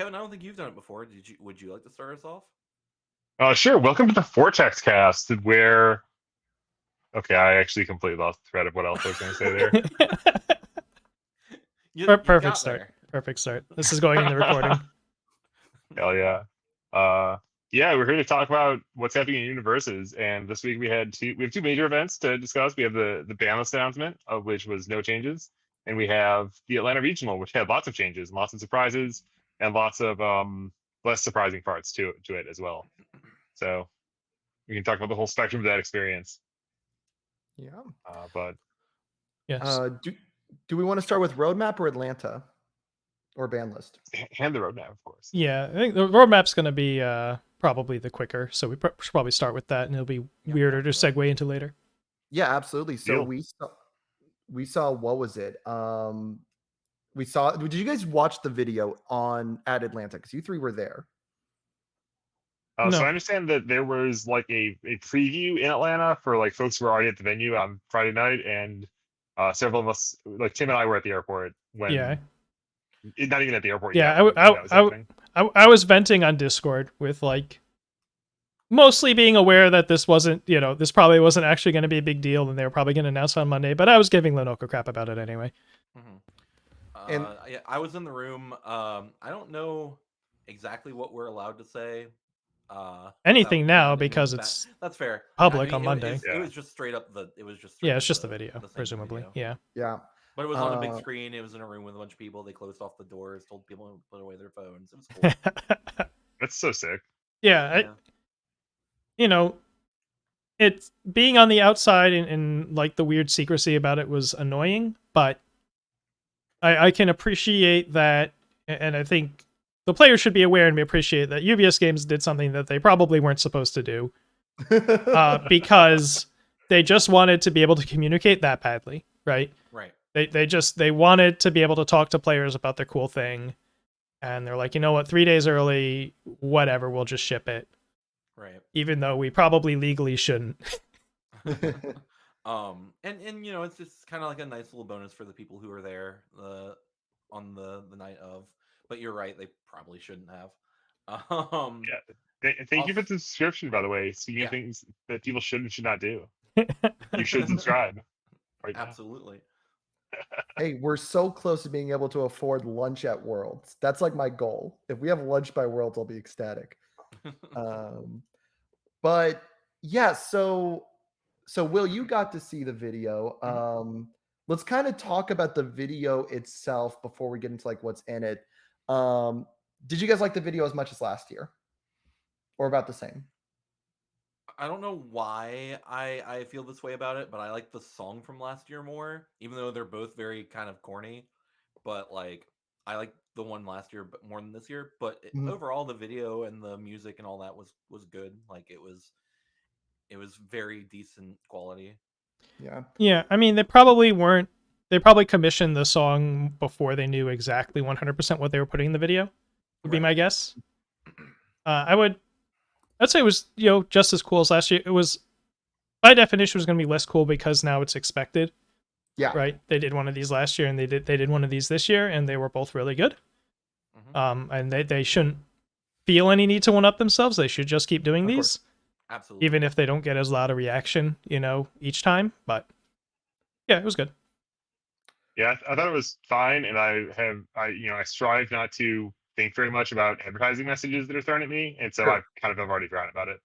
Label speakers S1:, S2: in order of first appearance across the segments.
S1: Kevin, I don't think you've done it before. Would you like to start us off?
S2: Sure. Welcome to the Vortex Cast, where okay, I actually completely lost the thread of what else I was going to say there.
S1: You
S3: Perfect
S1: got
S3: start.
S1: there.
S3: Perfect start. This is going in the recording.
S2: Hell yeah. Uh, yeah, we're here to talk about what's happening in Universus, and this week we have two major events to discuss. We have the Banlist announcement, of which was no changes, and we have the Atlanta Regional, which had lots of changes, lots of surprises, and lots of less surprising parts to it as well. So we can talk about the whole spectrum of that experience.
S4: Yeah.
S2: But
S3: Yes.
S4: Do we want to start with roadmap or Atlanta or ban list?
S2: hand the roadmap, of course.
S3: Yeah, I think the roadmap's going to be probably the quicker, so we should probably start with that, and it'll be weirder to segue into later.
S4: Yeah, absolutely. So
S2: Deal.
S4: we saw what was it? We saw. Did you guys watch the video at Atlanta? Because you three were there.
S2: So
S3: No.
S2: I understand that there was like a preview in Atlanta for like folks who were already at the venue on Friday night, and several of us, like Tim and I, were at the airport when
S3: Yeah.
S2: not even at the airport
S3: Yeah,
S2: yet when that was happening.
S3: I was venting on Discord with like mostly being aware that this wasn't, this probably wasn't actually going to be a big deal, and they were probably going to announce on Monday, but I was giving Lenoka crap about it anyway.
S4: And-
S1: Yeah, I was in the room. I don't know exactly what we're allowed to say.
S3: Anything
S1: without
S3: now
S1: getting into
S3: because
S1: the
S3: it's
S1: that's fair.
S3: public
S1: I
S3: on
S1: mean,
S3: Monday.
S1: It was just straight up the. It was just
S3: Yeah,
S1: straight
S3: it's
S1: up
S3: just the video,
S1: same
S3: presumably.
S1: video.
S3: Yeah.
S1: But it was on a big screen. It was in a room with a bunch of people. They closed off the doors, told people to put away their phones. It was cool.
S2: That's so sick.
S3: Yeah, it's being on the outside and like the weird secrecy about it was annoying, but I can appreciate that, and I think the players should be aware and appreciate that UVS Games did something that they probably weren't supposed to do, because they just wanted to be able to communicate that badly, right?
S1: Right.
S3: They wanted to be able to talk to players about their cool thing, and they're like, you know what, 3 days early, whatever, we'll just ship it.
S1: Right.
S3: Even though we probably legally shouldn't.
S1: And it's just kind of like a nice little bonus for the people who are there on the night of. But you're right, they probably shouldn't have.
S2: Thank you for the subscription, by the way. Speaking of things that people should and should not do, you should subscribe. Right now.
S1: Absolutely.
S4: Hey, we're so close to being able to afford lunch at Worlds. That's like my goal. If we have lunch by Worlds, I'll be ecstatic. But yeah, so Will, you got to see the video. Let's kind of talk about the video itself before we get into like what's in it. Did you guys like the video as much as last year, or about the same?
S1: I don't know why I feel this way about it, but I like the song from last year more, even though they're both very kind of corny. But like, I like the one last year more than this year. But overall, the video and the music and all that was good. Like it was very decent quality.
S4: Yeah.
S3: Yeah, I mean, they probably commissioned the song before they knew exactly 100% what they were putting in the video, would be my guess. I'd say it was, just as cool as last year. It was, by definition, was going to be less cool because now it's expected.
S4: Yeah.
S3: Right? They did one of these last year, and they did one of these this year, and they were both really good. And they shouldn't feel any need to one-up themselves. They should just keep doing these.
S1: Absolutely.
S3: Even if they don't get as loud a reaction, each time. But yeah, it was good.
S2: Yeah, I thought it was fine, and I strive not to think very much about advertising messages that are thrown at me, and so I kind of have already forgotten about it.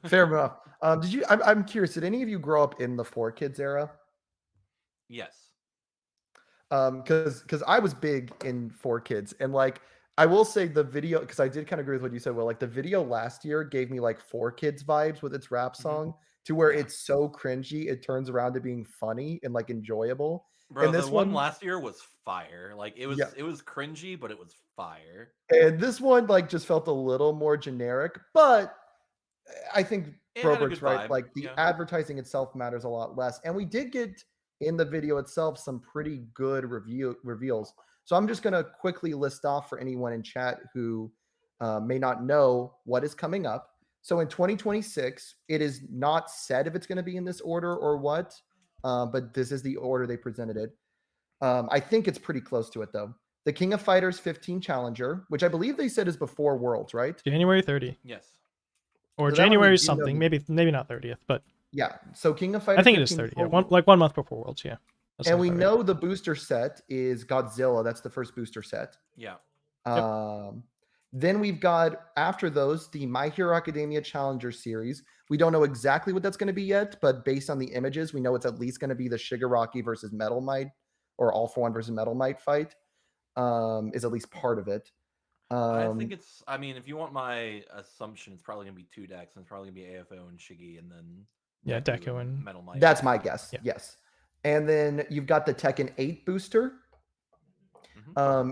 S4: Fair enough. I'm curious, did any of you grow up in the 4Kids era?
S1: Yes.
S4: Because I was big in 4Kids, and like I will say the video, because I did kind of agree with what you said. Well, like the video last year gave me like 4Kids vibes with its rap song, to where it's so cringy it turns around to being funny and like enjoyable.
S1: Bro,
S4: and this
S1: the one last year was fire. Like it was cringy, but it was fire.
S4: And this one like just felt a little more generic, but I think Brobert's right.
S1: Vibe.
S4: Like the advertising itself matters a lot less. And we did get in the video itself some pretty good reveals. So I'm just going to quickly list off for anyone in chat who may not know what is coming up. So in 2026, it is not said if it's going to be in this order or what, but this is the order they presented it. I think it's pretty close to it though. the King of Fighters 15 Challenger, which I believe they said is before Worlds, right?
S3: January 30th
S1: Yes.
S3: or
S4: So that one we
S3: January
S4: do know
S3: something.
S4: that-
S3: Maybe not 30th, but
S4: Yeah. So King of
S3: I
S4: Fighters
S3: think it is
S4: 15
S3: 30. Yeah,
S4: before
S3: one month before Worlds. Yeah, that
S4: and
S3: sounds
S4: we
S3: about right.
S4: know the booster set is Godzilla. That's the first booster set.
S1: Yeah.
S3: Yep.
S4: Then we've got, after those, the My Hero Academia Challenger series. We don't know exactly what that's going to be yet, but based on the images, we know it's at least going to be the Shigaraki versus Metal Might, or All for One versus Metal Might fight, is at least part of it.
S1: I think it's. I mean, if you want my assumption, it's probably gonna be 2 decks, and it's probably gonna be AFO and Shiggy, and then
S3: Yeah, Deku and
S1: Metal Might.
S4: That's my guess.
S3: Yeah.
S4: Yes. And then you've got the Tekken 8 booster.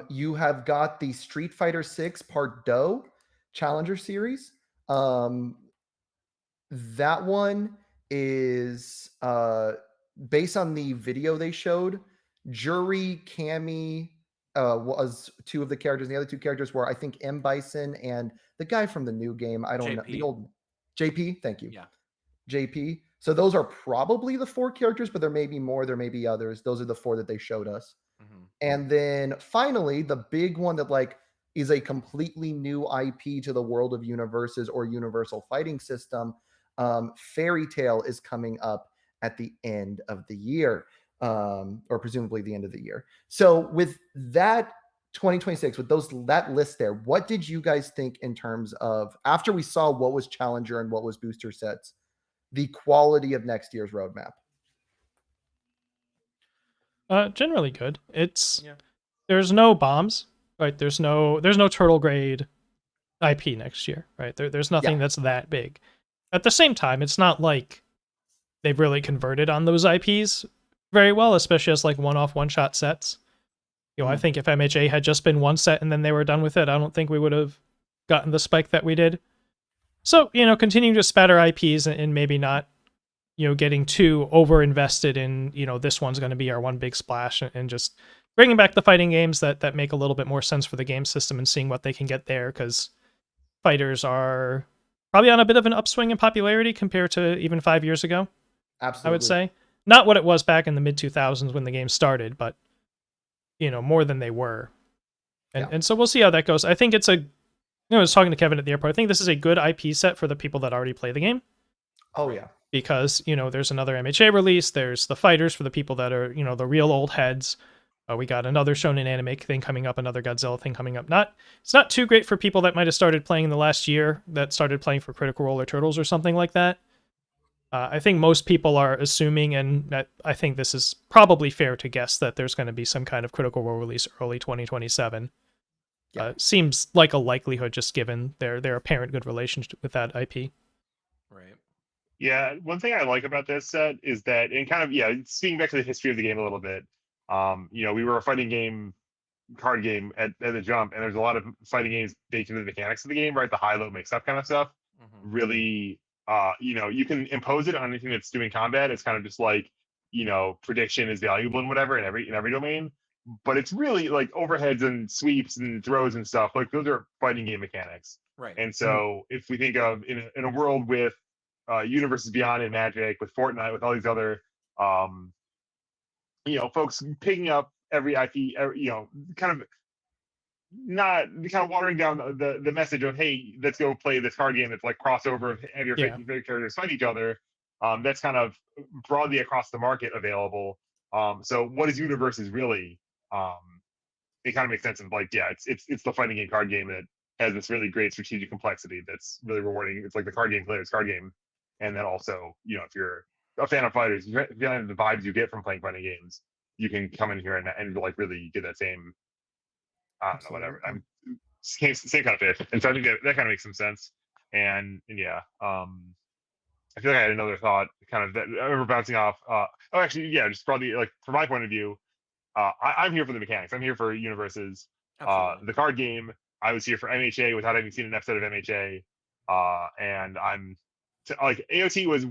S4: You have got the Street Fighter 6 Part Do Challenger series. That one is based on the video they showed. Jury, Cammy was two of the characters. The other two characters were, I think, M. Bison and the guy from the new game. I don't know. The
S1: JP.
S4: old JP. Thank you.
S1: Yeah.
S4: JP. So those are probably the 4 characters, but there may be more. There may be others. Those are the 4 that they showed us. And then finally, the big one that like is a completely new IP to the world of Universus or Universal Fighting System. Fairy Tail is coming up at the end of the year, or presumably the end of the year. So with that 2026, with that list there, what did you guys think in terms of, after we saw what was Challenger and what was booster sets, the quality of next year's roadmap?
S3: Generally good. It's
S1: Yeah.
S3: There's no bombs, right? There's no turtle grade IP next year, right? There's nothing that's that big. At the same time, it's not like they've really converted on those IPs very well, especially as like one-off, one-shot sets. You know, I think if MHA had just been one set and then they were done with it, I don't think we would have gotten the spike that we did. So, you know, continuing to spatter IPs and maybe not, you know, getting too over invested in, you know, this one's going to be our one big splash, and just bringing back the fighting games that make a little bit more sense for the game system and seeing what they can get there, because fighters are probably on a bit of an upswing in popularity compared to even 5 years ago.
S4: Absolutely.
S3: I would say. Not what it was back in the mid 2000s when the game started, but, you know, more than they were. And so we'll see how that goes. I think it's I was talking to Kevin at the airport. I think this is a good IP set for the people that already play the game.
S4: Oh, yeah.
S3: Because, you know, there's another MHA release. There's the fighters for the people that are, you know, the real old heads. We got another shonen anime thing coming up, another Godzilla thing coming up. It's not too great for people that might have started playing in the last year, that started playing for Critical Role or Turtles or something like that. I think most people are assuming, and I think this is probably fair to guess, that there's going to be some kind of Critical Role release early 2027. Seems like a likelihood, just given their apparent good relationship with that IP.
S1: Right.
S2: Yeah, one thing I like about this set is that, and kind of, speaking back to the history of the game a little bit, you know, we were a fighting game, card game at the jump, and there's a lot of fighting games baked into the mechanics of the game, right? The high-low mix-up kind of stuff. Really, you know, you can impose it on anything that's doing combat. It's kind of just like, you know, prediction is valuable and whatever in every domain. But it's really like overheads and sweeps and throws and stuff. Like those are fighting game mechanics.
S1: Right.
S2: And so if we think of in a world with Universes Beyond and Magic, with Fortnite, with all these other, you know, folks picking up every IP, you know, kind of watering down the message of, hey, let's go play this card game that's like crossover, have your favorite characters fight each other. That's kind of broadly across the market available. So what is Universes really? It kind of makes sense of like, yeah, it's the fighting game card game that has this really great strategic complexity that's really rewarding. It's like the card game player's card game. And then also, you know, if you're a fan of fighters, if you're feeling the vibes you get from playing fighting games, you can come in here and like really get that same, I don't know, whatever. I'm same kind of fit. And so I think that kind of makes some sense. And yeah, I feel like I had another thought kind of that I remember bouncing off. Actually, yeah, just probably like from my point of view, I'm here for the mechanics. I'm here for Universes. The card game, I was here for MHA without having seen an episode of MHA. And I'm like AOT was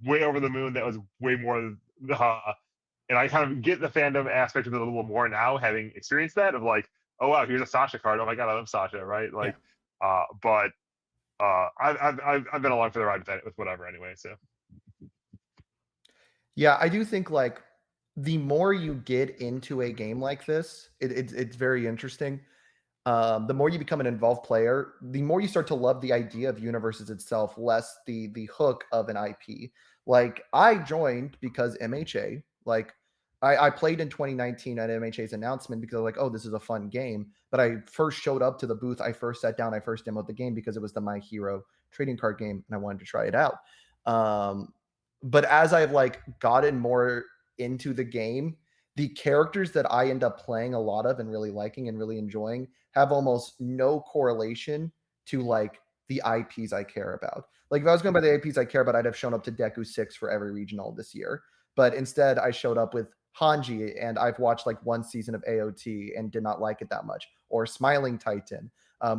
S2: way over the moon. That was way more. And I kind of get the fandom aspect of it a little more now, having experienced that of like, oh wow, here's a Sasha card. Oh my god, I love Sasha, right? Like, but I've been along for the ride with whatever anyway. So
S4: yeah, I do think like the more you get into a game like this, it's very interesting. The more you become an involved player, the more you start to love the idea of Universus itself, less the hook of an IP. Like I joined because MHA, like I played in 2019 at MHA's announcement because I was like, oh, this is a fun game. But I first showed up to the booth, I first sat down, I first demoed the game because it was the My Hero trading card game, and I wanted to try it out. But as I've like gotten more into the game, the characters that I end up playing a lot of and really liking and really enjoying have almost no correlation to like the IPs I care about. Like if I was going by the IPs I care about, I'd have shown up to Deku 6 for every regional this year. But instead, I showed up with Hanji, and I've watched like one season of AOT and did not like it that much. Or Smiling Titan,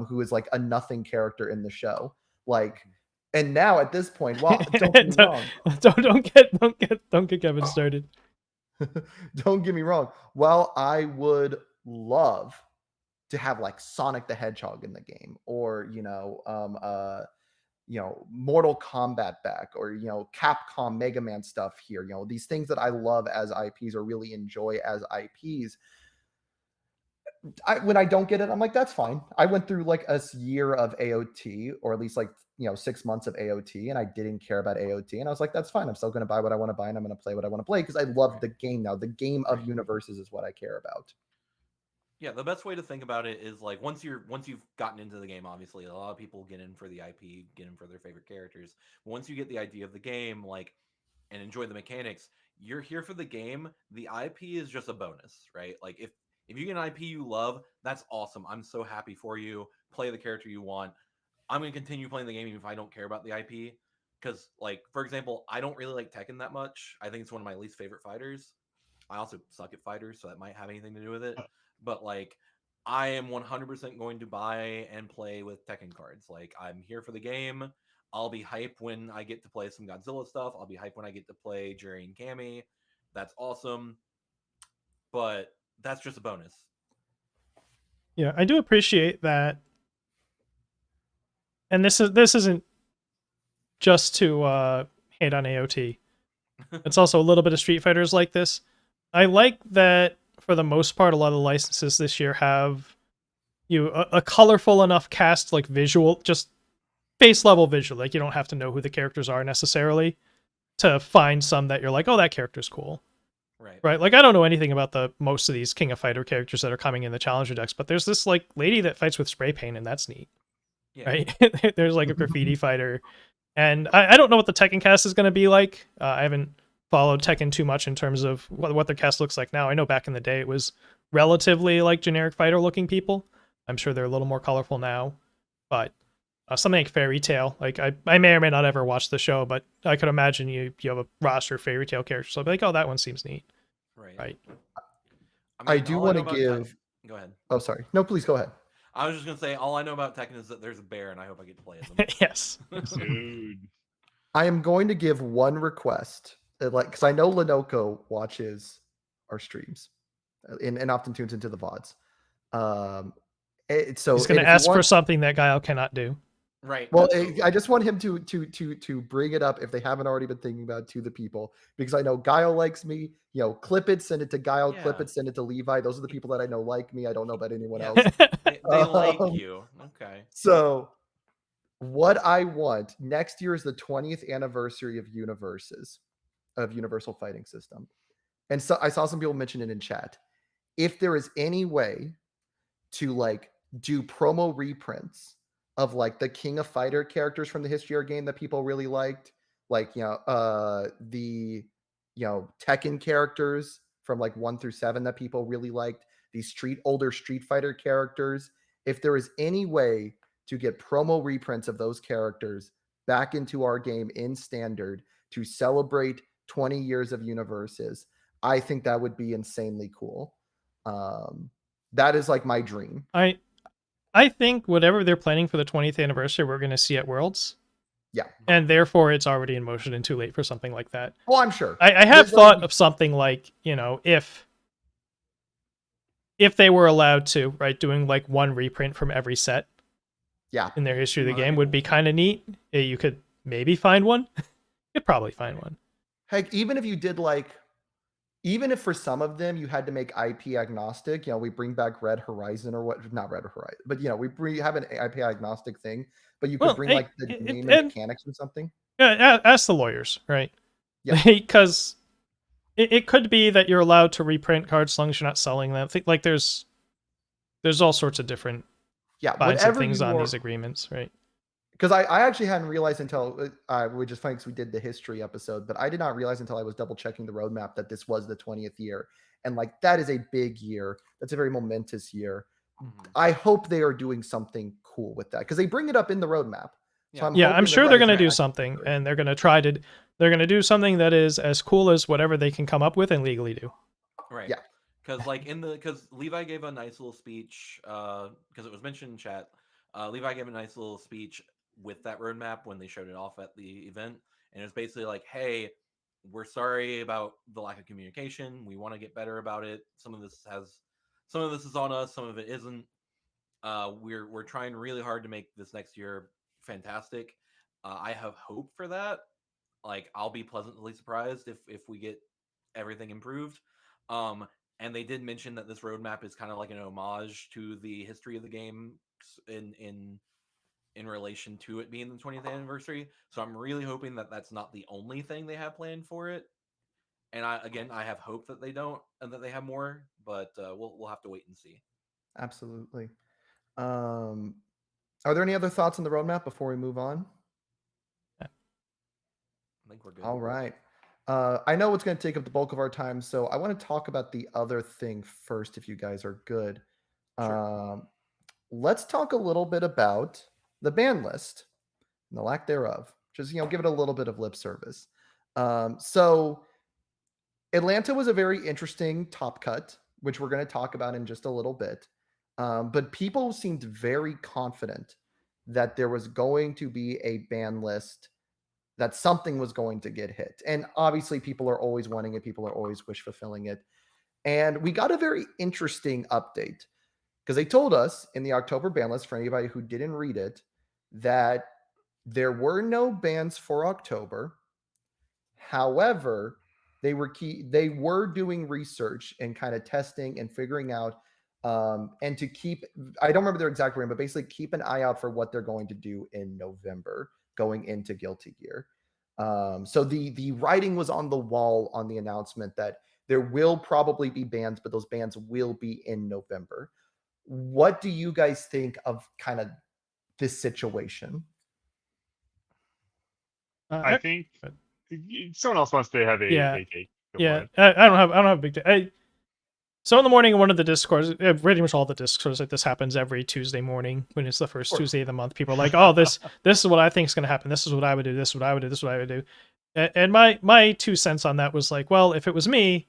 S4: who is like a nothing character in the show. Like, and now at this point, well, don't get me wrong.
S3: Don't get Kevin started.
S4: Don't get me wrong. Well, I would love to have like Sonic the Hedgehog in the game, or Mortal Kombat back, or Capcom Mega Man stuff here. These things that I love as IPs or really enjoy as IPs. When I don't get it, I'm like, that's fine. I went through like a year of AOT, or at least like 6 months of AOT, and I didn't care about AOT, and I was like, that's fine. I'm still going to buy what I want to buy, and I'm going to play what I want to play because I love the game now. The game of Universes is what I care about.
S1: Yeah, the best way to think about it is like once you've gotten into the game, obviously a lot of people get in for the IP, get in for their favorite characters. But once you get the idea of the game, like, and enjoy the mechanics, you're here for the game. The IP is just a bonus, right? Like if you get an IP you love, that's awesome. I'm so happy for you. Play the character you want. I'm gonna continue playing the game even if I don't care about the IP. Because, like, for example, I don't really like Tekken that much. I think it's one of my least favorite fighters. I also suck at fighters, so that might have anything to do with it. But like, I am 100% going to buy and play with Tekken cards. Like, I'm here for the game. I'll be hype when I get to play some Godzilla stuff. I'll be hype when I get to play Jerry and Cammy. That's awesome. But that's just a bonus.
S3: Yeah, I do appreciate that. And this isn't just to hate on AOT. It's also a little bit of Street Fighters like this. I like that for the most part, a lot of the licenses this year have a colorful enough cast, like visual, just face level visual. Like you don't have to know who the characters are necessarily to find some that you're like, oh, that character's cool. Right. Like I don't know anything about the most of these King of Fighter characters that are coming in the Challenger decks, but there's this like lady that fights with spray paint, and that's neat. Yeah. Right. There's like a graffiti fighter. And I don't know what the Tekken cast is going to be like. I haven't followed Tekken too much in terms of what their cast looks like now. I know back in the day it was relatively like generic fighter looking people. I'm sure they're a little more colorful now. But something like Fairy Tail, like I may or may not ever watch the show, but I could imagine you have a roster of Fairy Tail characters. So I'll be like, oh, that one seems neat. Right.
S4: I do want to give...
S1: Go ahead.
S4: Oh, sorry. No, please go ahead.
S1: I was just going to say, all I know about Tekken is that there's a bear, and I hope I get to play as him.
S3: Yes.
S2: Dude.
S4: I am going to give one request, because I know Lenoco watches our streams and often tunes into the VODs. So
S3: he's going to ask for something that Guile cannot do.
S1: Right.
S4: Well, I just want him to bring it up if they haven't already been thinking about it to the people, because I know Guile likes me. Clip it, send it to Guile. Yeah. Clip it, send it to Levi. Those are the people that I know like me. I don't know about anyone else.
S1: They like you. Okay.
S4: So what I want next year is the 20th anniversary of Universus, of Universal Fighting System, and so I saw some people mention it in chat. If there is any way to like do promo reprints of like the King of Fighter characters from the history of our game that people really liked, like the Tekken characters from like 1 through 7 that people really liked, these older Street Fighter characters. If there is any way to get promo reprints of those characters back into our game in Standard to celebrate 20 years of Universes, I think that would be insanely cool. That is like my dream.
S3: I think whatever they're planning for the 20th anniversary, we're going to see at Worlds.
S4: Yeah.
S3: And therefore, it's already in motion and too late for something like that.
S4: Well, I'm sure.
S3: I have thought of something like, if they were allowed to, right, doing like one reprint from every set.
S4: Yeah.
S3: In their history of the game would be kind of neat. You could maybe find one. You'd probably find one.
S4: Heck, even if you did like even if for some of them you had to make IP agnostic, we bring back Red Horizon or what, not Red Horizon, but we have an IP agnostic thing, but you could
S3: Well,
S4: bring like the name and
S3: and
S4: mechanics or something.
S3: ask the lawyers, right?
S4: Yeah.
S3: Because it could be that you're allowed to reprint cards as long as you're not selling them. Like there's all sorts of different
S4: Yeah,
S3: kinds of
S4: whatever
S3: things
S4: you
S3: on
S4: are,
S3: these agreements, right?
S4: because I actually hadn't realized until which is funny because we did the history episode, but I did not realize until I was double checking the roadmap that this was the 20th year, and like that is a big year. That's a very momentous year. I hope they are doing something cool with that because they bring it up in the roadmap. So I'm
S3: Yeah, I'm
S4: hoping
S3: sure
S4: that
S3: they're
S4: is
S3: going to
S4: gonna
S3: do
S4: actually
S3: something,
S4: occur.
S3: and they're going to they're going to do something that is as cool as whatever they can come up with and legally do.
S1: Right.
S4: Yeah.
S1: Because because Levi gave a nice little speech, because it was mentioned in chat. Levi gave a nice little speech with that roadmap when they showed it off at the event, and it was basically like, "Hey, we're sorry about the lack of communication. We want to get better about it. Some of this is on us. Some of it isn't. We're trying really hard to make this next year fantastic. I have hope for that. Like, I'll be pleasantly surprised if we get everything improved. Um, and they did mention that this roadmap is kind of like an homage to the history of the game in relation to it being the 20th anniversary. So I'm really hoping that that's not the only thing they have planned for it. And I have hope that they don't and that they have more, but we'll have to wait and see.
S4: Absolutely. Are there any other thoughts on the roadmap before we move on?
S1: I think we're good.
S4: All right. I know it's going to take up the bulk of our time, so I want to talk about the other thing first, if you guys are good.
S1: Sure.
S4: Let's talk a little bit about the ban list and the lack thereof. Just give it a little bit of lip service. So Atlanta was a very interesting top cut, which we're going to talk about in just a little bit. But people seemed very confident that there was going to be a ban list, that something was going to get hit. And obviously, people are always wanting it, people are always wish fulfilling it. And we got a very interesting update because they told us in the October ban list, for anybody who didn't read it, that there were no bans for October. However, they were doing research and kind of testing and figuring out, and to keep, I don't remember their exact wording, but basically keep an eye out for what they're going to do in November going into Guilty Gear. So the writing was on the wall on the announcement that there will probably be bans, but those bans will be in November. What do you guys think of kind of this situation?
S2: I think someone else wants to have
S3: Yeah,
S2: a take. Go for
S3: yeah.
S2: it.
S3: I don't have a big. So in the morning, in one of the discords, pretty much all the discords, like this happens every Tuesday morning when it's the first Tuesday of the month. People are like, "Oh, this is what I think is going to happen. This is what I would do. This is what I would do. This is what I would do." And my 2 cents on that was like, well, if it was me,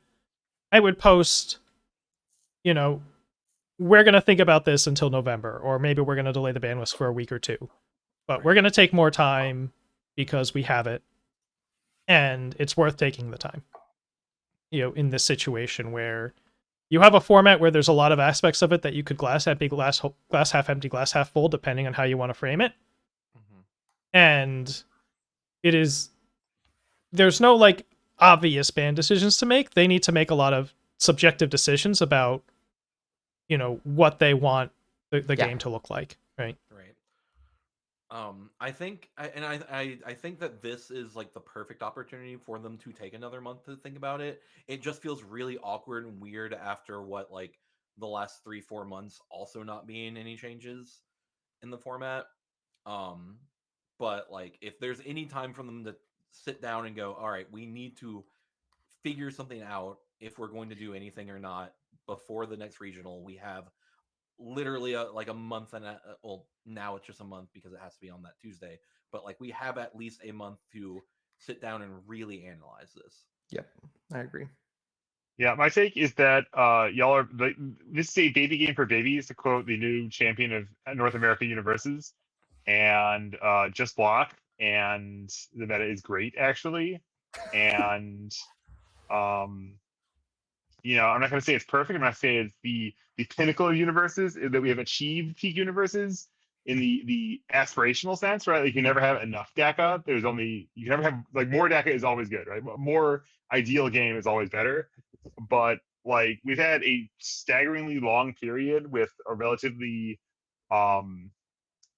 S3: I would post, you know, we're going to think about this until November, or maybe we're going to delay the ban list for a week or two, but we're going to take more time because we have it, and it's worth taking the time. In this situation where you have a format where there's a lot of aspects of it that you could glass half empty, glass half full, depending on how you want to frame it. And there's no like obvious ban decisions to make. They need to make a lot of subjective decisions about, what they want the game to look like. Right.
S1: Right. I think, I think that this is like the perfect opportunity for them to take another month to think about it. It just feels really awkward and weird after what like the last 3-4 months also not being any changes in the format. Um, but like if there's any time for them to sit down and go, all right, we need to figure something out if we're going to do anything or not before the next regional. We have literally like a month and well, now it's just a month because it has to be on that Tuesday, but like we have at least a month to sit down and really analyze this.
S4: Yep, I agree.
S2: Yeah, my take is that y'all are like, this is a baby game for babies, to quote the new champion of North America Universus, and just block, and the meta is great actually, and um I'm not going to say it's perfect. I'm not saying it's the pinnacle of universes, that we have achieved peak universes in the aspirational sense, right? Like you never have enough DACA. You can never have like more DACA is always good, right? More ideal game is always better. but like we've had a staggeringly long period with a relatively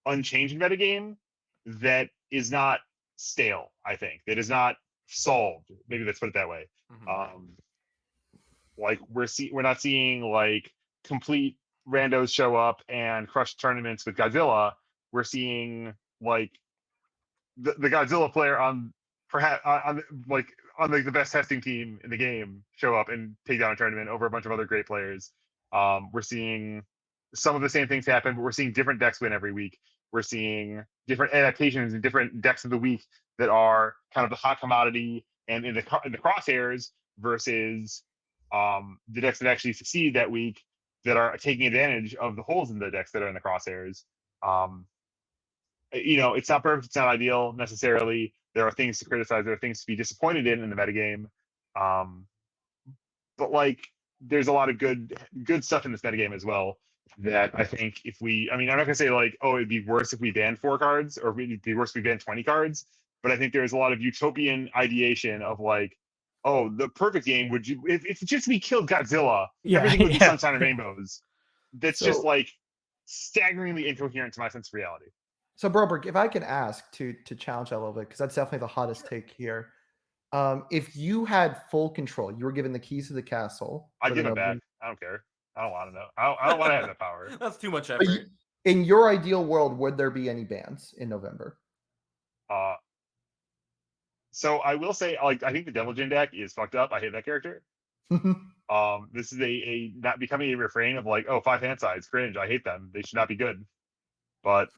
S2: unchanged metagame that is not stale. I think that is not solved. Maybe let's put it that way.
S1: Mhm.
S2: Like we're not seeing like complete randos show up and crush tournaments with Godzilla. We're seeing like the Godzilla player on perhaps on like the best testing team in the game show up and take down a tournament over a bunch of other great players. We're seeing some of the same things happen, but we're seeing different decks win every week. We're seeing different adaptations and different decks of the week that are kind of the hot commodity and in the crosshairs versus the decks that actually succeed that week that are taking advantage of the holes in the decks that are in the crosshairs. Um, it's not perfect, it's not ideal necessarily. There are things to criticize, there are things to be disappointed in the metagame. But like there's a lot of good stuff in this metagame as well that I think if we I'm not gonna say like, oh, it'd be worse if we banned 4 cards or it'd be worse if we banned 20 cards, but I think there's a lot of utopian ideation of like, oh, the perfect game would you if just we killed Godzilla,
S3: Yeah,
S2: everything would be
S3: yeah.
S2: sunshine and rainbows. That's just
S4: So,
S2: like staggeringly incoherent to my sense of reality.
S4: so Broberg, if I can ask to challenge that a little bit, because that's definitely the hottest take here. If you had full control, you were given the keys to the castle
S2: I
S4: for the
S2: give it back.
S4: November.
S2: I don't care. I don't want to know. I don't want to have that power.
S1: That's too much
S4: But
S1: effort.
S4: in your ideal world, would there be any bans in November?
S2: Uh, so I will say, like, I think the Devil Jin deck is fucked up. I hate that character. This is a not becoming a refrain of like, oh, 5 hand sides, cringe. I hate them. They should not be good. But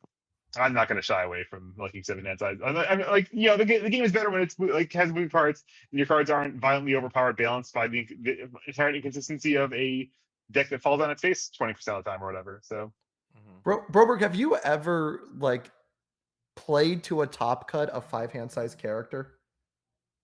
S2: I'm not going to shy away from liking 7 hand sides. Like, the game is better when it's like has moving parts and your cards aren't violently overpowered, balanced by the inherent inconsistency of a deck that falls on its face 20% of the time or whatever. So
S1: Mhm.
S4: Broberg, have you ever like played to a top cut of 5 hand size character?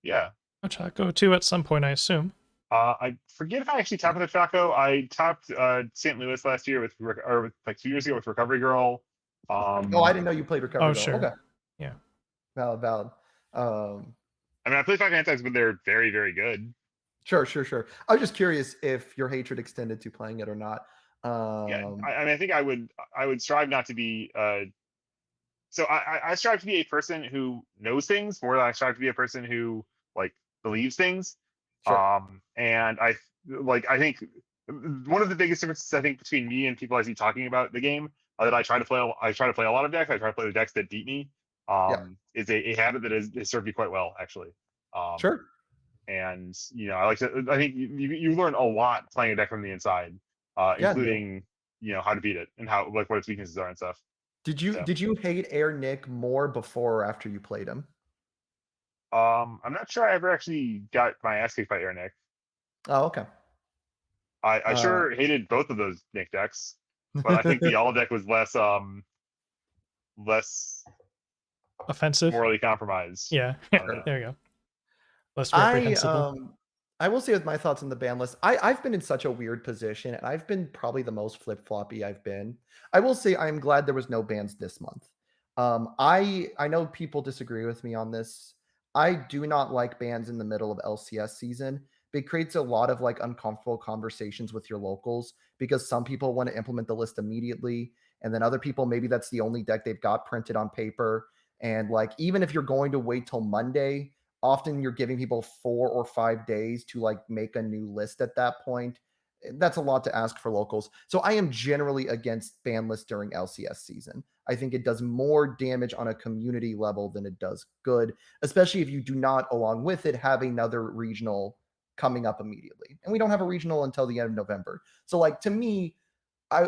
S2: yeah.
S3: Chaco too at some point, I assume.
S2: I forget if I actually topped the Chaco. I topped St. Louis last year or like 2 years ago with Recovery Girl.
S4: Oh, I didn't know you played Recovery
S3: Oh,
S4: Girl.
S3: sure.
S4: Okay,
S3: Yeah.
S4: valid.
S2: I played 5 hand sides, but they're very, very good.
S4: Sure. I was just curious if your hatred extended to playing it or not.
S2: Yeah, I think I would strive not to be. So I strive to be a person who knows things more than I strive to be a person who like believes things.
S4: Sure.
S2: And I think one of the biggest differences I think between me and people I see talking about the game that I try to play a lot of decks. I try to play the decks that beat me.
S4: Yeah.
S2: Is a habit that has served me quite well actually.
S4: Sure.
S2: And I think you learn a lot playing a deck from the inside,
S4: Yeah.
S2: including how to beat it and how like what its weaknesses are and stuff. So
S4: Did you hate Air Nick more before or after you played him?
S2: I'm not sure I ever actually got my ass kicked by Air Nick.
S4: Oh, okay.
S2: I sure hated both of those Nick decks, but I think the all deck was less
S3: Offensive.
S2: morally compromised.
S3: Yeah.
S2: I don't know.
S3: There you go. Less
S4: I
S3: reprehensible.
S4: I will say with my thoughts on the ban list, I've been in such a weird position, and I've been probably the most flip floppy I've been. I will say I am glad there was no bans this month. I know people disagree with me on this. I do not like bans in the middle of LCS season. It creates a lot of like uncomfortable conversations with your locals because some people want to implement the list immediately, and then other people maybe that's the only deck they've got printed on paper. And like even if you're going to wait till Monday, often you're giving people 4 or 5 days to like make a new list at that point. That's a lot to ask for locals. So I am generally against ban lists during LCS season. I think it does more damage on a community level than it does good, especially if you do not, along with it, have another regional coming up immediately. And we don't have a regional until the end of November. So like to me,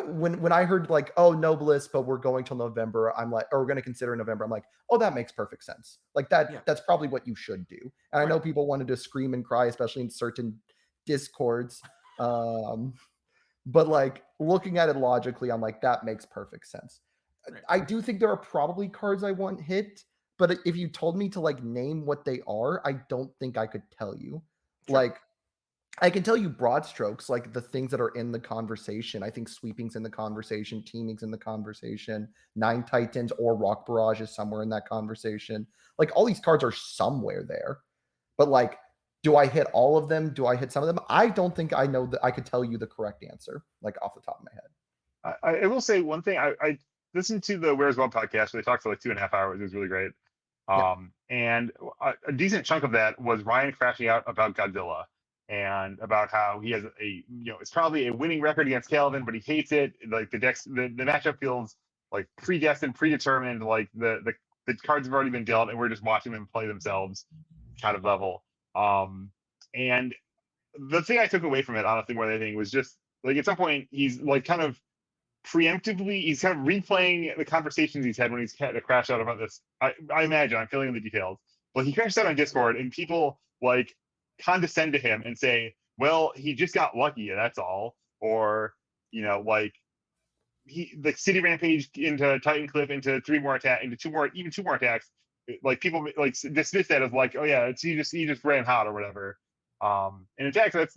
S4: when I heard like, oh, no bliss, but we're going till November, I'm like, or we're going to consider November. I'm like, oh, that makes perfect sense. Like
S1: Yeah.
S4: that's probably what you should do. And I know
S1: Right.
S4: people wanted to scream and cry, especially in certain discords. But like looking at it logically, I'm like, that makes perfect sense.
S1: Right.
S4: I do think there are probably cards I want hit, but if you told me to like name what they are, I don't think I could tell you.
S1: Sure.
S4: Like I can tell you broad strokes, like the things that are in the conversation. I think sweeping's in the conversation, teaming's in the conversation, Nine Titans or Rock Barrage is somewhere in that conversation. Like all these cards are somewhere there. But like Do I hit all of them? Do I hit some of them? I don't think I know that I could tell you the correct answer, like off the top of my head.
S2: I will say one thing. I listened to the Where's Well podcast where they talked for like 2.5 hours. It was really great.
S4: Yeah.
S2: And a decent chunk of that was Ryan crashing out about Godzilla and about how he has it's probably a winning record against Calvin, but he hates it. Like the matchup feels like predestined, predetermined. Like the cards have already been dealt, and we're just watching them play themselves, kind of level. And the thing I took away from it, honestly, more than anything, was just like at some point he's like kind of preemptively, he's kind of replaying the conversations he's had when he's had to crash out about this. I imagine, I'm filling in the details, but he crashed out on Discord, and people like condescend to him and say, "Well, he just got lucky, and that's all," or like he the city rampage into Titan Cliff into even two more attacks. Like people like dismiss that as like, "Oh yeah, he just ran hot or whatever." And in fact, that's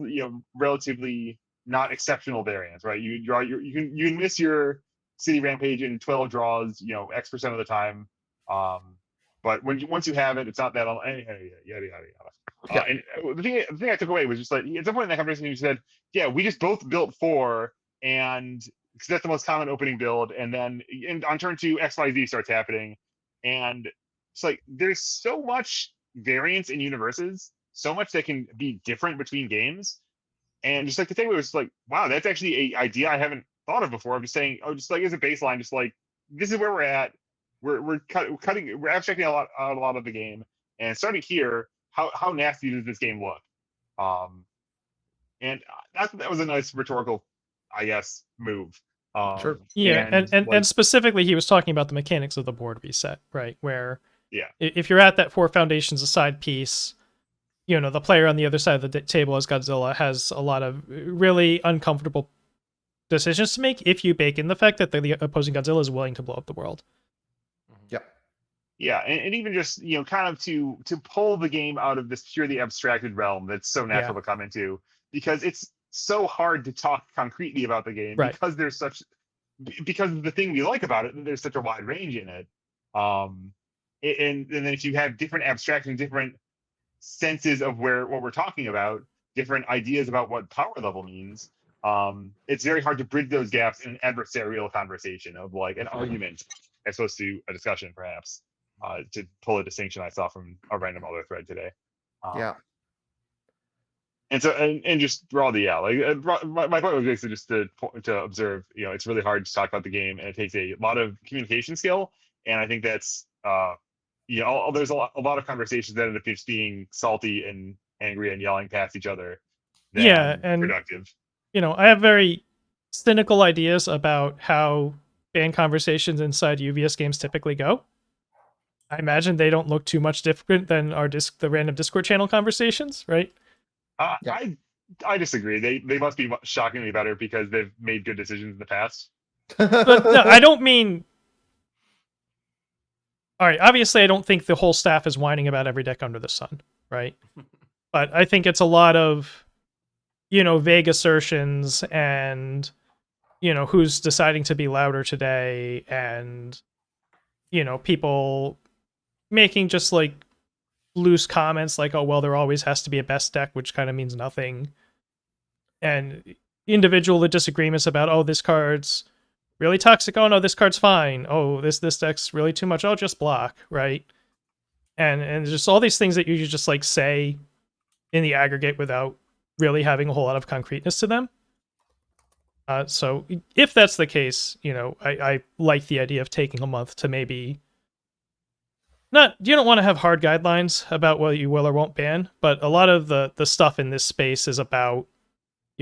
S2: relatively not exceptional variance, right? You can miss your city rampage in 12 draws, X% of the time. But once you have it, it's not that yada yada yada. And the thing I took away was just like at some point in that conversation, you said, "Yeah, we just both built 4, and because that's the most common opening build, and then on turn 2, XYZ starts happening, and it's like there's so much variance in Universes, so much that can be different between games." And just like the thing was like, wow, that's actually a idea I haven't thought of before. I'm just saying, just like as a baseline, just like this is where we're at. We're abstracting out a lot of the game, and starting here, how nasty does this game look? And that was a nice rhetorical, I guess, move.
S4: Sure.
S3: Yeah, and specifically, he was talking about the mechanics of the board reset, right? Where if you're at that 4 foundations aside piece, the player on the other side of the table as Godzilla has a lot of really uncomfortable decisions to make if you bake in the fact that the opposing Godzilla is willing to blow up the world.
S2: Yeah, and even just kind of to pull the game out of this purely abstracted realm that's so natural to come into, because it's so hard to talk concretely about the game,
S3: right.
S2: because because the thing we like about it, there's such a wide range in it. And then if you have different abstractions, different senses of what we're talking about, different ideas about what power level means, it's very hard to bridge those gaps in an adversarial conversation of like an argument as opposed to a discussion, perhaps, to pull a distinction I saw from a random other thread today. And so, and just broadly, my point was basically just to observe, it's really hard to talk about the game, and it takes a lot of communication skill, and I think that's there's a lot of conversations that end up just being salty and angry and yelling past each other.
S3: And
S2: productive.
S3: I have very cynical ideas about how ban conversations inside UVS games typically go. I imagine they don't look too much different than the random Discord channel conversations, right?
S2: I disagree. They must be shockingly better because they've made good decisions in the past.
S3: But no, I don't mean. All right, obviously, I don't think the whole staff is whining about every deck under the sun, right? But I think it's a lot of, vague assertions and, who's deciding to be louder today, and, people making just like loose comments like, "Oh, well, there always has to be a best deck," which kind of means nothing, and individual disagreements about, "Oh, this card's really toxic. Oh no, this card's fine. Oh, this deck's really too much. Oh, just block," right? And just all these things that you just like say in the aggregate without really having a whole lot of concreteness to them. So if that's the case, I like the idea of taking a month to maybe you don't want to have hard guidelines about what you will or won't ban, but a lot of the stuff in this space is about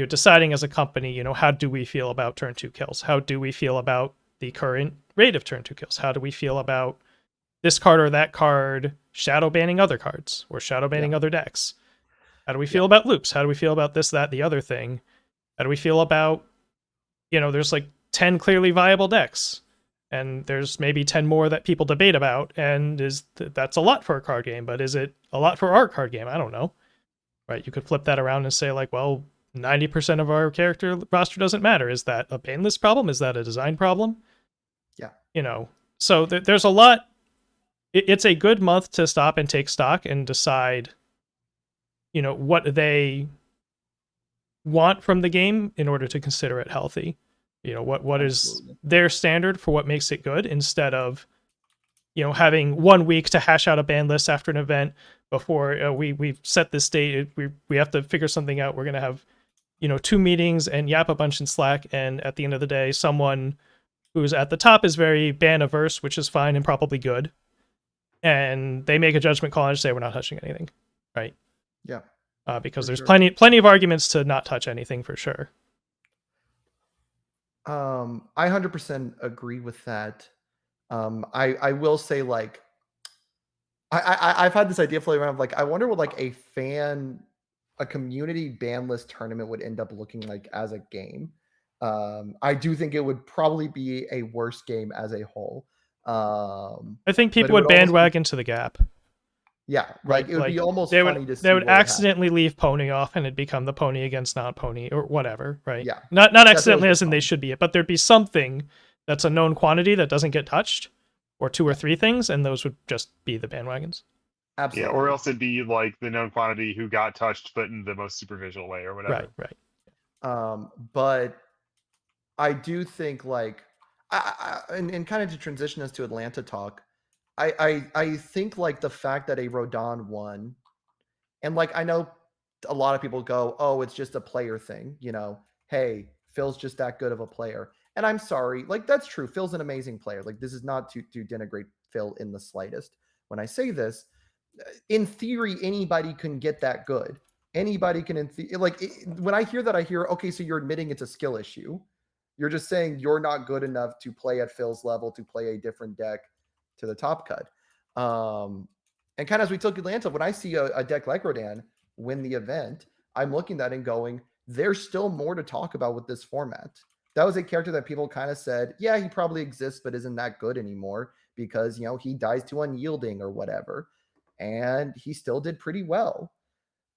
S3: deciding as a company, how do we feel about turn 2 kills? How do we feel about the current rate of turn 2 kills? How do we feel about this card or that card shadow banning other cards or shadow banning other decks? How do we feel about loops? How do we feel about this, that, the other thing? How do we feel about, there's like 10 clearly viable decks, and there's maybe 10 more that people debate about, and that's a lot for a card game, but is it a lot for our card game? I don't know. Right? You could flip that around and say like, well, 90% of our character roster doesn't matter. Is that a Banlist problem? Is that a design problem?
S4: Yeah.
S3: So there's a lot. It's a good month to stop and take stock and decide what they want from the game in order to consider it healthy. What is
S4: Absolutely.
S3: their standard for what makes it good, instead of having 1 week to hash out a ban list after an event before we've set this date. We have to figure something out. We're gonna have 2 meetings and yap a bunch in Slack, and at the end of the day, someone who's at the top is very ban averse, which is fine and probably good, and they make a judgment call and say we're not touching anything, right?
S4: Yeah.
S3: Because
S4: For
S3: there's
S4: sure.
S3: plenty of arguments to not touch anything for sure.
S4: I 100% agree with that. I will say, like, I've had this idea floating around of, like, I wonder what like a community ban list tournament would end up looking like as a game. I do think it would probably be a worse game as a whole.
S3: I think
S4: but it
S3: people would
S4: would almost be,
S3: bandwagon to the gap,
S4: yeah,
S3: right?
S4: like it would be almost
S3: they
S4: funny to see
S3: they would
S4: where it happens.
S3: accidentally leave pony off, and it'd become the pony against non-pony or whatever, right?
S4: Yeah,
S3: Not
S4: that's
S3: accidentally
S4: always
S3: as in they
S4: fun.
S3: should be it, but there'd be something that's a known quantity that doesn't get touched, or 2 or 3 things, and those would just be the bandwagons.
S2: Yeah,
S4: Absolutely.
S2: or else it'd be like the known quantity who got touched, but in the most superficial way or whatever.
S3: Right.
S4: But I do think, like, and kind of to transition us to Atlanta talk, I think, like, the fact that a Rodon won, and, like, I know a lot of people go, oh, it's just a player thing, hey, Phil's just that good of a player. And I'm sorry, like, that's true. Phil's an amazing player. Like, this is not to denigrate Phil in the slightest when I say this. In theory, anybody can get that good. Anybody can, when I hear that, I hear, okay, so you're admitting it's a skill issue. You're just saying you're not good enough to play at Phil's level, to play a different deck to the top cut. And kind of as we took Atlanta, when I see a deck like Rodan win the event, I'm looking at it and going, there's still more to talk about with this format. That was a character that people kind of said, yeah, he probably exists, but isn't that good anymore because, he dies to unyielding or whatever. And he still did pretty well.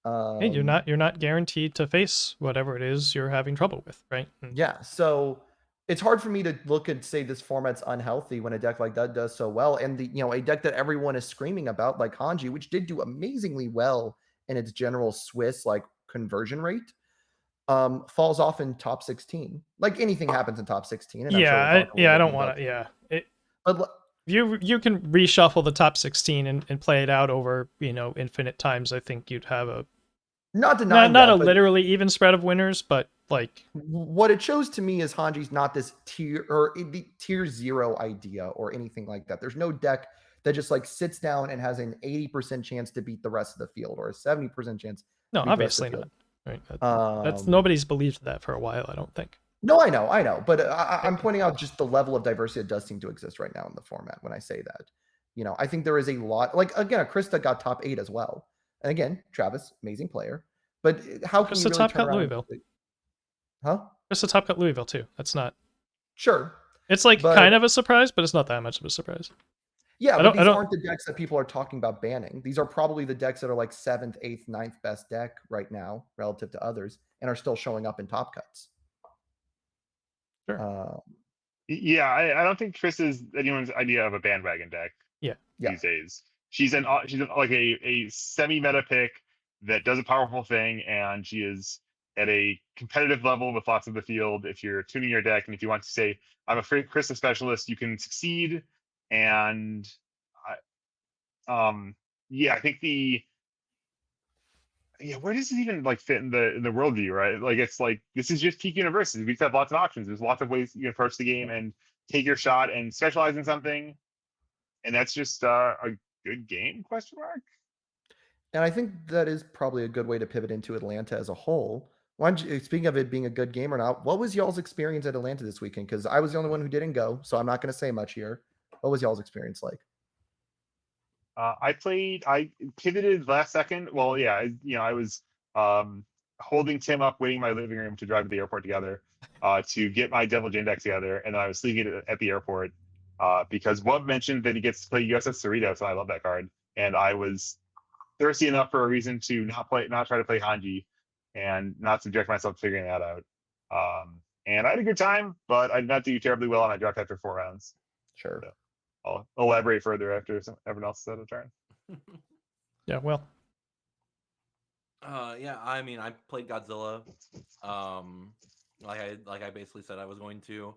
S3: Hey, you're not guaranteed to face whatever it is you're having trouble with, right?
S4: Yeah, so it's hard for me to look and say this format's unhealthy when a deck like that does so well, and a deck that everyone is screaming about, like Hanji, which did do amazingly well in its general Swiss like conversion rate, falls off in top 16. Like, anything happens in top 16, and I'm sure we'll talk a little
S3: I
S4: bit
S3: don't
S4: more
S3: want
S4: about
S3: to.
S4: it. But
S3: You can reshuffle the top 16 and play it out over infinite times. I think you'd have a
S4: not denying
S3: not
S4: that,
S3: a
S4: but
S3: literally even spread of winners, but like
S4: what it shows to me is Hanji's not this tier or the tier 0 idea or anything like that. There's no deck that just like sits down and has an 80% chance to beat the rest of the field or a 70% chance.
S3: No,
S4: to beat the rest of
S3: obviously
S4: the
S3: not.
S4: field.
S3: Right? That's nobody's believed that for a while, I don't think.
S4: No, I know, but I'm pointing out just the level of diversity that does seem to exist right now in the format. When I say that, I think there is a lot. Like, again, Krista got top 8 as well, and again, Travis, amazing player. But how can you
S3: Krista
S4: really
S3: top
S4: turn
S3: cut
S4: around?
S3: Louisville.
S4: Huh?
S3: Krista top cut Louisville too. That's not.
S4: Sure.
S3: It's like
S4: but,
S3: kind of a surprise, but it's not that much of a surprise.
S4: Yeah, but these aren't the decks that people are talking about banning. These are probably the decks that are like 7th, 8th, 9th best deck right now relative to others, and are still showing up in top cuts.
S2: Sure. Yeah, I don't think Chris is anyone's idea of a bandwagon deck. These days, she's like a semi-meta pick that does a powerful thing, and she is at a competitive level with lots of the field. If you're tuning your deck, and if you want to say I'm a Krista specialist, you can succeed. And I think where does it even like fit in the worldview, right? Like, it's like, this is just peak Universus. We just have lots of options. There's lots of ways you can approach the game and take your shot and specialize in something, and that's just a good game, question mark.
S4: And I think that is probably a good way to pivot into Atlanta as a whole. Speaking of it being a good game or not, what was y'all's experience at Atlanta this weekend? Because I was the only one who didn't go, so I'm not going to say much here. What was y'all's experience like?
S2: I pivoted last second. Well, yeah, I was holding Tim up, waiting in my living room to drive to the airport together, to get my Devil Jane deck together, and then I was sleeping at the airport because Wub mentioned that he gets to play USS Cerritos, and I love that card, and I was thirsty enough for a reason to not try to play Hanji, and not subject myself to figuring that out. And I had a good time, but I did not do terribly well, and I dropped after 4 rounds.
S4: Sure.
S2: So I'll elaborate further after everyone else has had a turn.
S3: Yeah, well,
S1: Yeah, I mean, I played Godzilla. Um, like I basically said I was going to.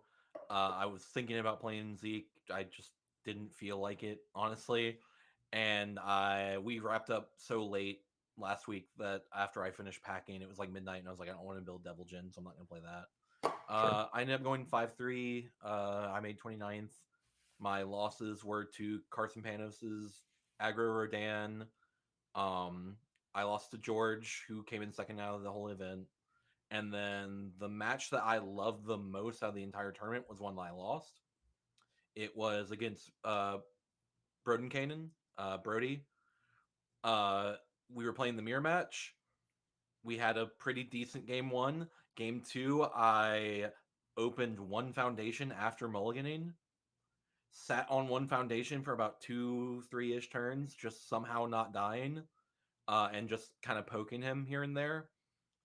S1: I was thinking about playing Zeke. I just didn't feel like it, honestly. And I we wrapped up so late last week that after I finished packing, it was like midnight, and I was like, I don't want to build Devil Jin, so I'm not gonna play that.
S4: Sure.
S1: I ended up going 5-3. I made 29th. My losses were to Carson Panos's Aggro Rodan. Um, I lost to George, who came in second out of the whole event. And then the match that I loved the most out of the entire tournament was one that I lost. It was against Brodenkainen, Brody. Uh, we were playing the mirror match. We had a pretty decent game one. Game two, I opened one foundation after mulliganing, sat on one foundation for about 2, 3 ish turns, just somehow not dying, and just kind of poking him here and there.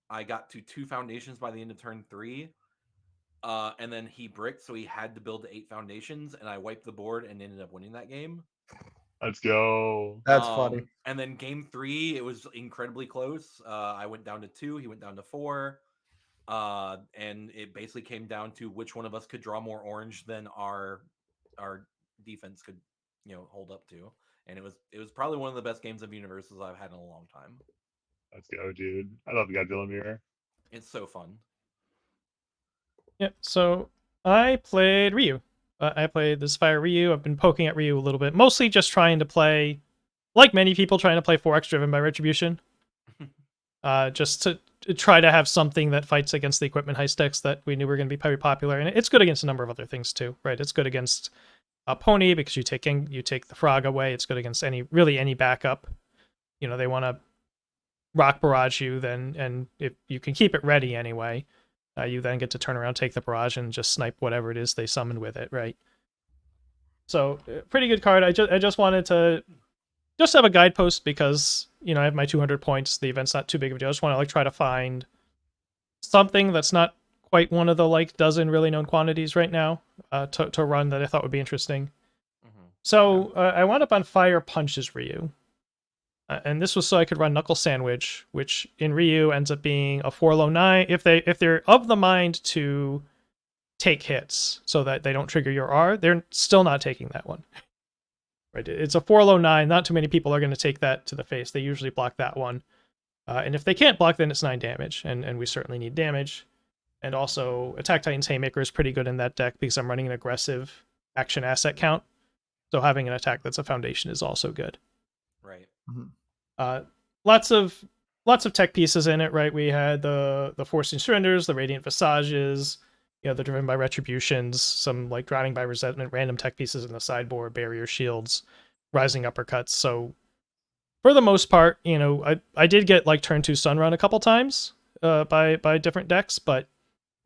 S1: I got to 2 foundations by the end of turn three, and then he bricked, so he had to build 8 foundations, and I wiped the board and ended up winning that game.
S2: Let's go.
S4: That's funny.
S1: And then game three, it was incredibly close. I went down to 2, he went down to 4, and it basically came down to which one of us could draw more orange than our defense could, hold up to. And it was probably one of the best games of Universus I've had in a long time.
S2: Let's go, dude. I love the Godzilla mirror.
S1: It's so fun.
S3: Yeah, so I played Ryu. I played this Fire Ryu. I've been poking at Ryu a little bit, mostly just trying to play, like many people, trying to play 4X driven by Retribution. Just to try to have something that fights against the equipment heist decks that we knew were going to be very popular, and it's good against a number of other things too, right? It's good against a Pony because you take the frog away. It's good against any backup. They want to rock barrage you, then, and if you can keep it ready anyway, you then get to turn around, take the barrage, and just snipe whatever it is they summon with it, right? So pretty good card. I just wanted to just have a guidepost because I have my 200 points. The event's not too big of a deal. I just want to try to find something that's not quite one of the dozen really known quantities right now to run that I thought would be interesting.
S1: Mm-hmm.
S3: So I wound up on Fire Punches Ryu. And this was so I could run Knuckle Sandwich, which in Ryu ends up being a 4 low 9. If they're of the mind to take hits so that they don't trigger your R, they're still not taking that one. Right? It's a 4 low 9. Not too many people are going to take that to the face. They usually block that one. And if they can't block, then it's 9 damage. And we certainly need damage. And also, Attack Titan's Haymaker is pretty good in that deck because I'm running an aggressive action asset count. So having an attack that's a foundation is also good.
S1: Right.
S4: Mm-hmm.
S3: Lots of tech pieces in it, right? We had the Forcing Surrenders, the Radiant Visages, the Driven by Retributions, some Drowning by Resentment, random tech pieces in the sideboard, Barrier Shields, Rising Uppercuts. So for the most part, I did get turn 2 Sun Run a couple times by different decks, but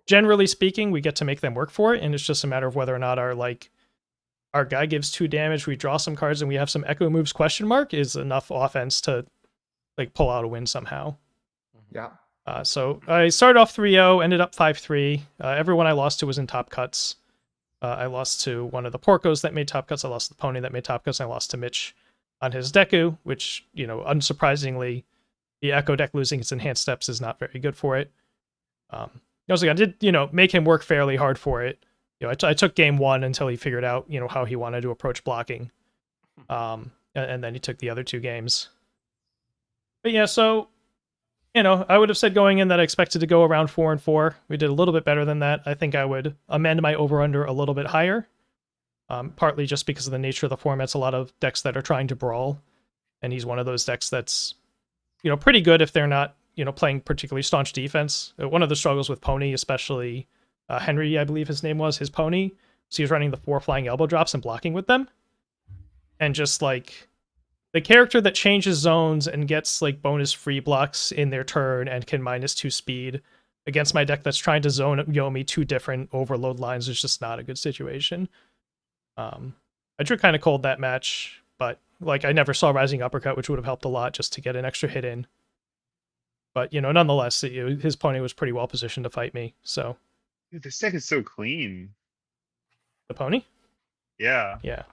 S3: generally speaking, we get to make them work for it, and it's just a matter of whether or not our guy gives 2 damage, we draw some cards, and we have some echo moves ? Is enough offense to pull out a win somehow.
S4: Yeah.
S3: So I started off 3-0, ended up 5-3. Everyone I lost to was in top cuts. I lost to one of the Porcos that made top cuts. I lost to the Pony that made top cuts. And I lost to Mitch on his Deku, which, unsurprisingly, the Echo deck losing its enhanced steps is not very good for it. I did, make him work fairly hard for it. I took game 1 until he figured out, how he wanted to approach blocking. And then he took the other 2 games. But yeah, so, I would have said going in that I expected to go around 4-4. We did a little bit better than that. I think I would amend my over-under a little bit higher. Partly just because of the nature of the format's a lot of decks that are trying to brawl. And he's one of those decks that's, pretty good if they're not, playing particularly staunch defense. One of the struggles with Pony, especially Henry, I believe his name was, his Pony. So he was running the 4 flying elbow drops and blocking with them. And just the character that changes zones and gets bonus free blocks in their turn and can -2 speed against my deck that's trying to zone Yomi 2 different overload lines is just not a good situation. I drew kind of cold that match, but I never saw Rising Uppercut, which would have helped a lot just to get an extra hit in. But nonetheless, his Pony was pretty well positioned to fight me. So
S2: Dude, this deck is so clean.
S3: the Pony,
S2: Yeah.
S3: yeah.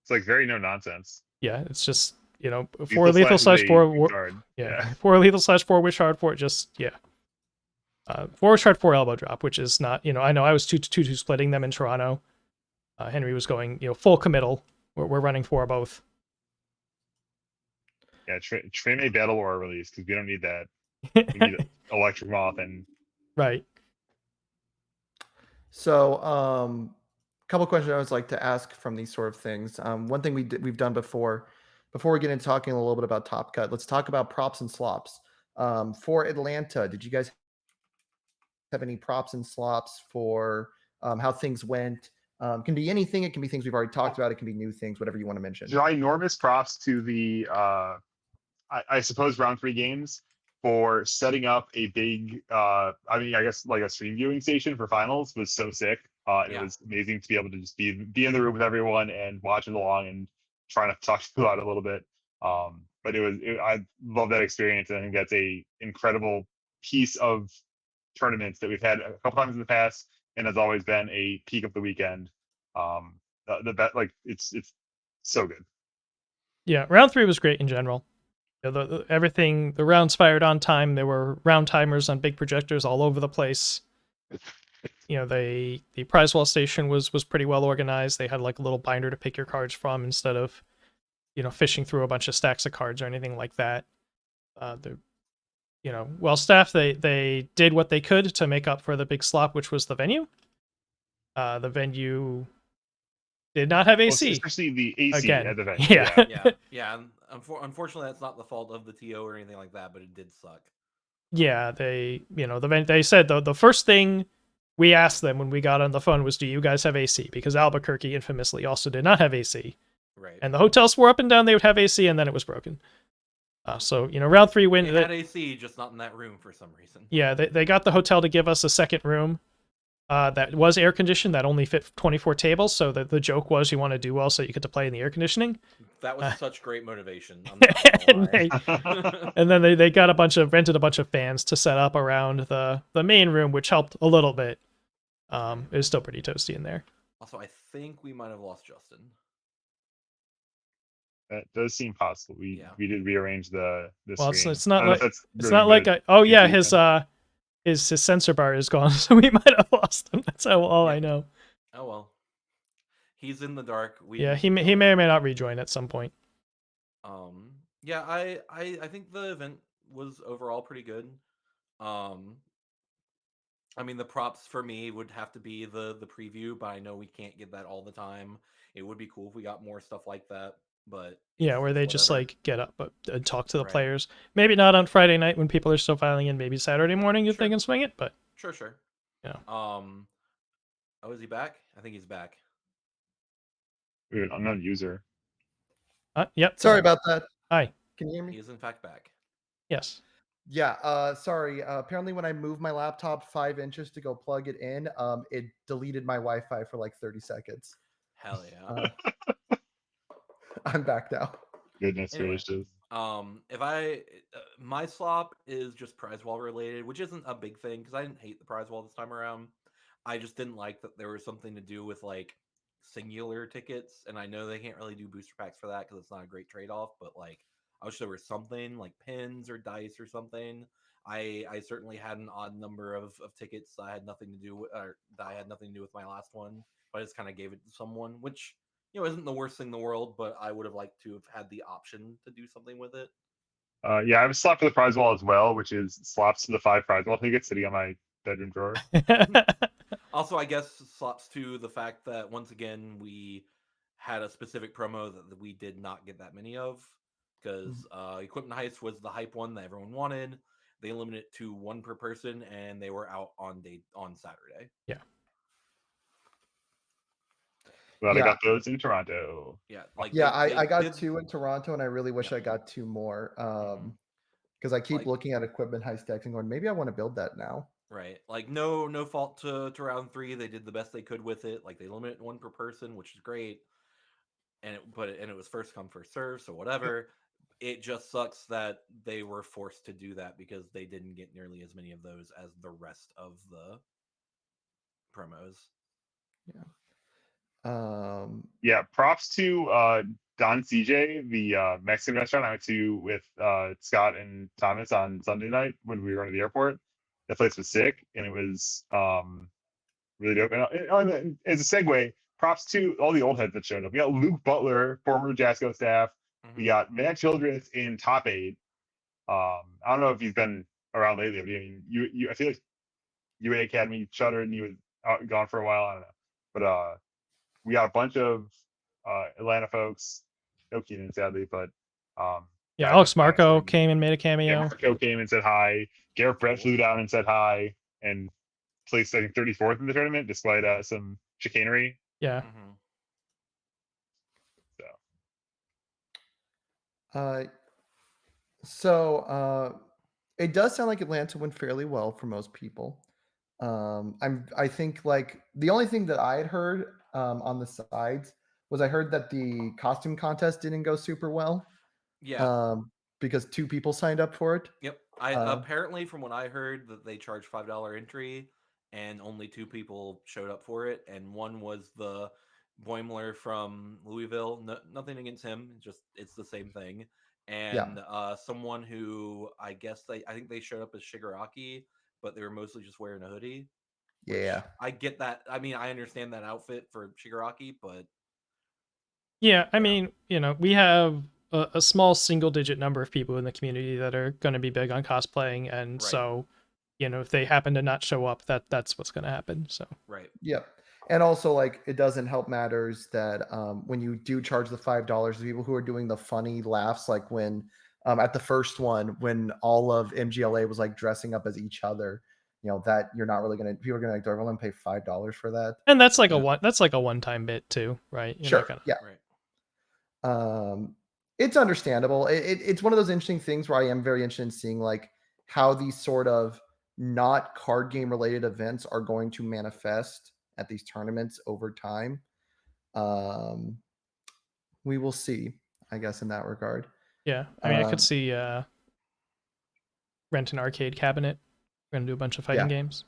S2: It's very no nonsense.
S3: Yeah, it's just you know, 4 lethal
S2: slash
S3: slash
S2: is
S3: 4
S2: a
S3: war,
S2: card.
S3: yeah, 4 lethal slash 4 wish hard 4 just, yeah. 4 wish hard 4 elbow drop, which is not, you know, I know I was 2-2 splitting them in Toronto. Henry was going, you know, full committal. We're running 4 both.
S2: Yeah, train a battle war release because we don't need that. We need electric moth and
S3: Right.
S4: So, couple questions I always like to ask from these sort of things. One thing we've done before we get into talking a little bit about Top Cut, let's talk about props and slops. For Atlanta, did you guys have any props and slops for how things went? Can be anything. It can be things we've already talked about. It can be new things, whatever you want to mention.
S2: ginormous props to the I suppose round 3 games for setting up a big I mean I guess like a stream viewing station for finals was so sick. It was amazing to be able to just be in the room with everyone and watch it along and trying to talk people out a little bit. But I love that experience, and I think that's a incredible piece of tournaments that we've had a couple times in the past, and has always been a peak of the weekend. The bet, like it's so good.
S3: Yeah, round 3 was great in general. You know, everything, the rounds fired on time. There were round timers on big projectors all over the place. You know, the prize wall station was pretty well organized. They had like a little binder to pick your cards from instead of, you know, fishing through a bunch of stacks of cards or anything like that. You know, well staffed. They did what they could to make up for the big slop, which was the venue. The venue did not have AC.
S2: Well, especially the AC
S3: again.
S2: at the venue.
S3: Yeah.
S1: Yeah. Unfortunately, that's not the fault of the TO or anything like that, but it did suck.
S3: Yeah, they, you know, they said the first thing we asked them when we got on the phone was, "Do you guys have AC?" Because Albuquerque infamously also did not have AC.
S1: Right.
S3: And the hotels swore up and down they would have AC, and then it was broken. So, you know, round 3 win.
S1: They had AC, just not in that room for some reason.
S3: Yeah, they got the hotel to give us a second room that was air conditioned, that only fit 24 tables. So the joke was you want to do well so you get to play in the air conditioning.
S1: That was such great motivation. I'm not gonna lie.
S3: And then they got rented a bunch of fans to set up around the main room, which helped a little bit. It was still pretty toasty in there.
S1: Also, I think we might have lost Justin.
S2: That does seem possible. We did rearrange the
S3: Well,
S2: screen.
S3: it's not like
S2: it's
S3: really not like his sensor bar is gone, so we might have lost him. That's all I know.
S1: Oh well, he's in the dark.
S3: He may or may not rejoin at some point.
S1: Yeah, I think the event was overall pretty good. I mean, the props for me would have to be the preview, but I know we can't get that all the time. It would be cool if we got more stuff like that, but
S3: yeah, where they just like get up and talk to the
S1: Right.
S3: players. Maybe not on Friday night when people are still filing in. Maybe Saturday morning if they can swing it. But
S1: Sure.
S3: Yeah.
S1: Oh, is he back? I think he's back.
S2: We have an unknown user.
S3: Yep.
S4: Sorry about that.
S3: Hi.
S4: Can you hear me?
S1: He is in fact back.
S3: Yes.
S4: Yeah, sorry. Apparently, when I moved my laptop 5 inches to go plug it in, it deleted my Wi-Fi for like 30 seconds.
S1: Hell yeah.
S4: I'm back now.
S2: Goodness
S1: Anyway.
S2: gracious.
S1: If my slop is just prize wall related, which isn't a big thing because I didn't hate the prize wall this time around. I just didn't like that there was something to do with like singular tickets, and I know they can't really do booster packs for that because it's not a great trade off. But like, I wish there was something like pins or dice or something. I certainly had an odd number of tickets that I had nothing to do with, or that I had nothing to do with my last one, but I just kind of gave it to someone, which isn't the worst thing in the world, but I would have liked to have had the option to do something with it.
S2: Yeah, I have a slot for the prize wall as well, which is slops to the 5 prize wall tickets sitting on my bedroom drawer.
S1: Also, I guess slops to the fact that once again we had a specific promo that we did not get that many of because Equipment Heist was the hype one that everyone wanted. They limited it to 1 per person, and they were out on Saturday.
S3: Yeah.
S2: But I got those in Toronto.
S1: Yeah,
S4: I got 2 in Toronto, and I really wish I got 2 more. Because I keep looking at Equipment Heist decks and going, maybe I want to build that now.
S1: Right, like no fault to round 3. They did the best they could with it. Like they limited 1 per person, which is great. And it was first come first serve, so whatever. It just sucks that they were forced to do that because they didn't get nearly as many of those as the rest of the promos.
S4: Yeah.
S2: Yeah, props to Don CJ, the Mexican restaurant I went to with Scott and Thomas on Sunday night when we were going to the airport. That place was sick, and it was really dope. And as a segue, props to all the old heads that showed up. We got Luke Butler, former Jasco staff. We
S1: Mhm.
S2: got Matt Childress in top 8. I don't know if he's been around lately. But I mean, I feel like UA Academy shuttered and he was gone for a while. I don't know, but we got a bunch of Atlanta folks. No Keenan, sadly, but
S3: Yeah,
S2: guys
S3: Alex
S2: like
S3: Marco
S2: Madison.
S3: came and made a
S2: Yeah,
S3: cameo.
S2: Marco came and said hi. Garrett Brett flew down and said hi and placed, I think, 34th in the tournament despite some chicanery.
S3: Yeah.
S1: Mhm.
S2: So
S4: Uh, so it does sound like Atlanta went fairly well for most people. I think like the only thing that I had heard on the sides was I heard that the costume contest didn't go super well
S1: Yeah.
S4: because 2 people signed up for it.
S1: Yep. I
S4: Uh,
S1: apparently from what I heard that they charge $5 entry and only 2 people showed up for it, and one was the Boimler from Louisville. No, nothing against him, it's the same thing.
S4: yeah,
S1: And someone who I think they showed up as Shigaraki, but they were mostly just wearing a hoodie,
S4: yeah.
S1: which I get that. I mean, I understand that outfit for Shigaraki, but
S3: Yeah, I
S1: yeah,
S3: mean, we have a small single digit number of people in the community that are going to be big on cosplaying, and
S1: right,
S3: so, if they happen to not show up, that's what's going to happen. So,
S1: right.
S4: Yep. And also, like, it doesn't help matters that when you do charge the $5, the people who are doing the funny laughs, like when at the first one, when all of MGLA was like dressing up as each other, that you're not really gonna people are gonna like, do I really pay $5 for that?
S3: and that's like
S4: Yeah.
S3: a one time bit too, right? You're not
S4: Sure.
S3: gonna.
S4: Yeah.
S1: Right.
S4: It's understandable. It's one of those interesting things where I am very interested in seeing like how these sort of not card game related events are going to manifest at these tournaments over time. Um, we will see, I guess, in that regard.
S3: Yeah, I mean, I could
S4: Um,
S3: see rent an arcade cabinet. We're gonna do a bunch of fighting
S4: yeah,
S3: games.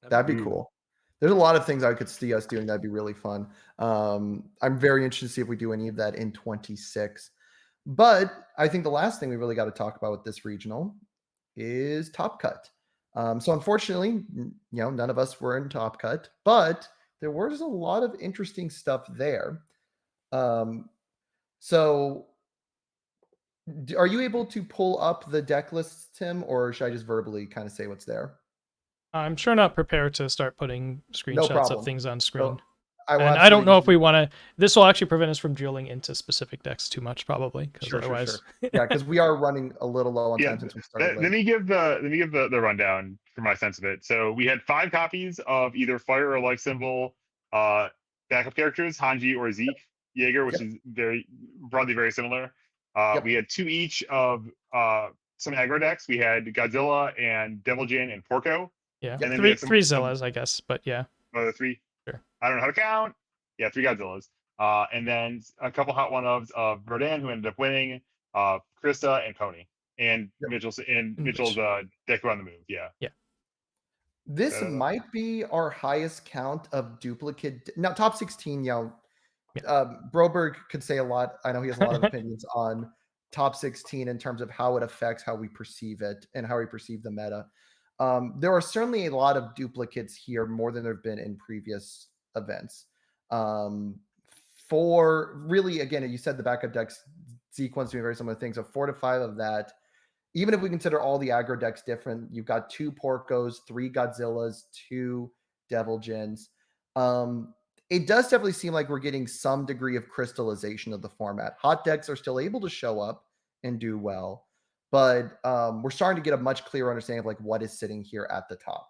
S4: that'd be
S1: Cool.
S2: ooh,
S4: cool. There's a lot of things I could see us doing that'd be really fun. I'm very interested to see if we do any of that in 26. But I think the last thing we really got to talk about with this regional is Top Cut. So unfortunately, none of us were in Top Cut, but there was a lot of interesting stuff there. Um, so are you able to pull up the deck lists, Tim, or should I just verbally kind of say what's there?
S3: I'm sure not prepared to start putting
S4: No
S3: screenshots of
S4: problem.
S3: things on screen.
S4: So I will
S3: And I don't
S4: absolutely
S3: know
S4: give
S3: if
S4: you.
S3: we want to. This will actually prevent us from drilling into specific decks too much, probably, because
S4: Sure, sure,
S3: otherwise,
S4: sure. Yeah, because we are running a little low on
S2: yeah.
S4: time since we started
S2: Let
S4: late.
S2: me give the rundown for my sense of it. So we had 5 copies of either Fire or Life Symbol backup characters, Hanji or Zeke Jaeger, which
S4: Yep,
S2: is broadly very similar.
S4: yep,
S2: We had 2 each of some aggro decks. We had Godzilla and Devil Jin and Porco,
S3: yeah,
S2: and
S4: yep.
S2: then we had
S3: three
S2: some
S3: Zillas, I guess, but yeah,
S2: 3.
S3: sure.
S2: I don't know how to count. Yeah, 3 Godzillas. And then a couple hot one ofs of Rodan, who ended up winning, Krista and Pony, and
S4: Yep.
S2: Mitchell's Deku on the move. Yeah.
S3: Yeah.
S4: This
S2: So,
S4: might be our highest count of duplicate. Now, top 16, Broberg could say a lot. I know he has a lot of opinions on top 16 in terms of how it affects how we perceive it and how we perceive the meta. There are certainly a lot of duplicates here, more than there have been in previous events. For really, again, you said the backup decks sequence doing very similar things. So 4 to 5 of that. Even if we consider all the aggro decks different, you've got 2 Porcos, 3 Godzillas, 2 Devil Jins. It does definitely seem like we're getting some degree of crystallization of the format. Hot decks are still able to show up and do well, but we're starting to get a much clearer understanding of like what is sitting here at the top.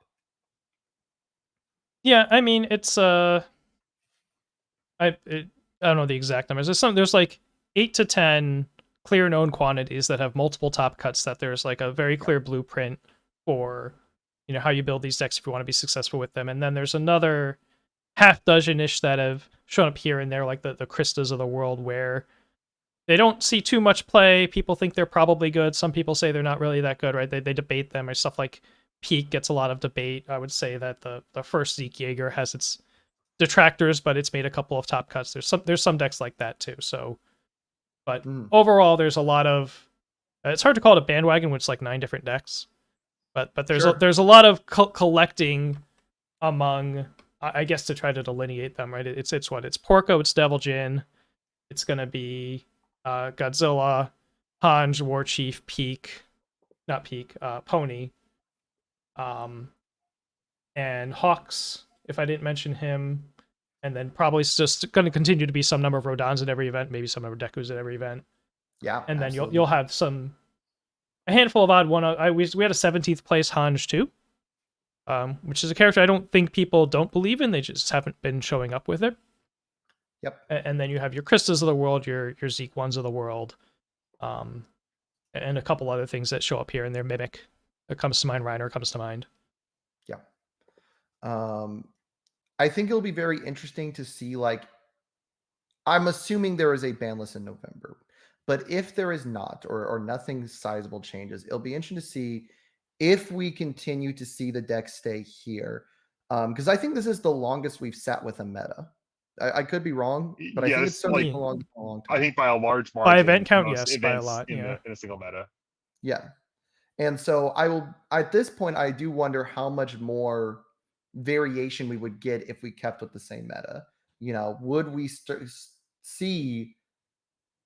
S3: Yeah, I mean, it's I don't know the exact numbers. There's like 8 to 10 clear known quantities that have multiple top cuts. That there's like a very clear blueprint for how you build these decks if you want to be successful with them. And then there's another half dozen-ish that have shown up here and there, like the Kristas of the world, where they don't see too much play. People think they're probably good. Some people say they're not really that good, right? They debate them, or stuff like Peak gets a lot of debate. I would say that the first Zeke Jaeger has its detractors, but it's made a couple of top cuts. There's some decks like that too. So But
S4: Mm.
S3: overall, there's a lot of. It's hard to call it a bandwagon, which is like 9 different decks. But there's
S4: Sure.
S3: there's a lot of collecting among, I guess, to try to delineate them, right? It's what? It's Porco, it's Devil Jin, it's gonna be Godzilla, Hanj, War Chief, Pony, and Hawks, if I didn't mention him, and then probably it's just going to continue to be some number of Rodons at every event, maybe some number of Dekus at every event,
S4: Yeah.
S3: and then
S4: absolutely.
S3: you'll have a handful of odd one. We had a 17th place Hanj too, which is a character I don't think people don't believe in. They just haven't been showing up with it.
S4: Yep.
S3: And then you have your Kristas of the world, your Zeke ones of the world, and a couple other things that show up here and there. Mimic that comes to mind. Reiner comes to mind.
S4: Yeah. I think it'll be very interesting to see, like, I'm assuming there is a ban list in November, but if there is not, or nothing sizable changes, it'll be interesting to see if we continue to see the deck stay here. Because I think this is the longest we've sat with a meta. I could be wrong, but I think
S2: Yeah,
S4: it's
S2: this,
S4: certainly
S2: like,
S4: the longest in a long
S2: I
S4: time.
S2: think by a large
S3: By
S2: margin,
S3: event count,
S2: most
S3: yes, by a
S2: events
S3: lot,
S2: in
S3: yeah.
S2: in a single meta.
S4: Yeah. And so I will, at this point, I do wonder how much more variation we would get if we kept with the same meta. Would we see,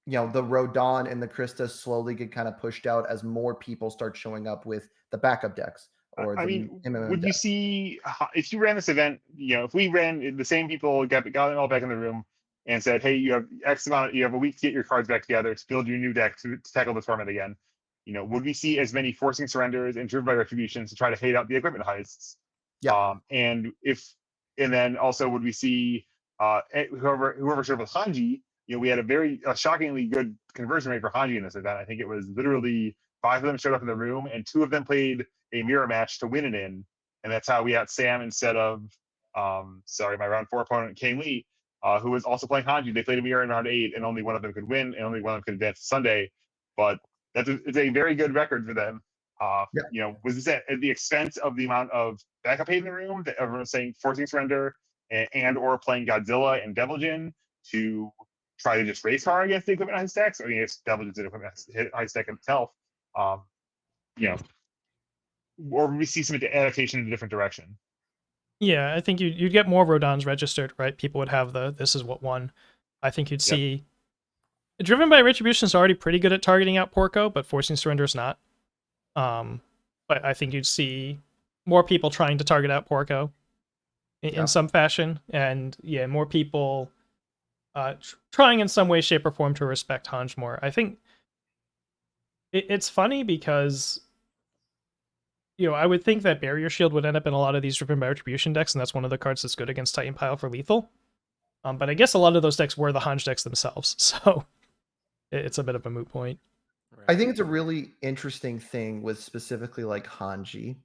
S4: the Rodon and the Krista slowly get kind of pushed out as more people start showing up with the backup decks or
S2: I
S4: the
S2: mean,
S4: MMM
S2: would you
S4: decks?
S2: see if you ran this event? If we ran the same people, got them all back in the room, and said, "Hey, you have X amount. You have a week to get your cards back together to build your new deck to tackle the tournament again." Would we see as many forcing surrenders and driven by retributions to try to hate out the equipment heists?
S4: Yeah.
S2: And then also would we see whoever showed up with Hanji? We had a very shockingly good conversion rate for Hanji in this event. I think it was literally 5 of them showed up in the room, and 2 of them played a mirror match to win it in, and that's how we got Sam instead of my round 4 opponent Kane Lee, who was also playing Hanji. They played a mirror in round 8, and only one of them could win, and only one of them could advance to Sunday. But it's a very good record for them. Was this at the expense of the amount of backup hate in the room that everyone's saying forcing surrender and or playing Godzilla and Devil Jin to try to just race hard against the equipment heist decks? I mean, it's Devil Jin's equipment heist deck itself. Or we see some adaptation in a different direction.
S3: Yeah, I think you'd get more Rodons registered, right? People would have this is what won. I think you'd see Driven by Retribution is already pretty good at targeting out Porco, but Forcing Surrender is not. But I think you'd see more people trying to target out Porco in some fashion, and more people trying in some way, shape, or form to respect Hanj more. I think it's funny because I would think that Barrier Shield would end up in a lot of these Driven by Retribution decks, and that's one of the cards that's good against Titan Pile for lethal. But I guess a lot of those decks were the Hanj decks themselves, so it's a bit of a moot point.
S4: I think it's a really interesting thing with specifically like Hanji.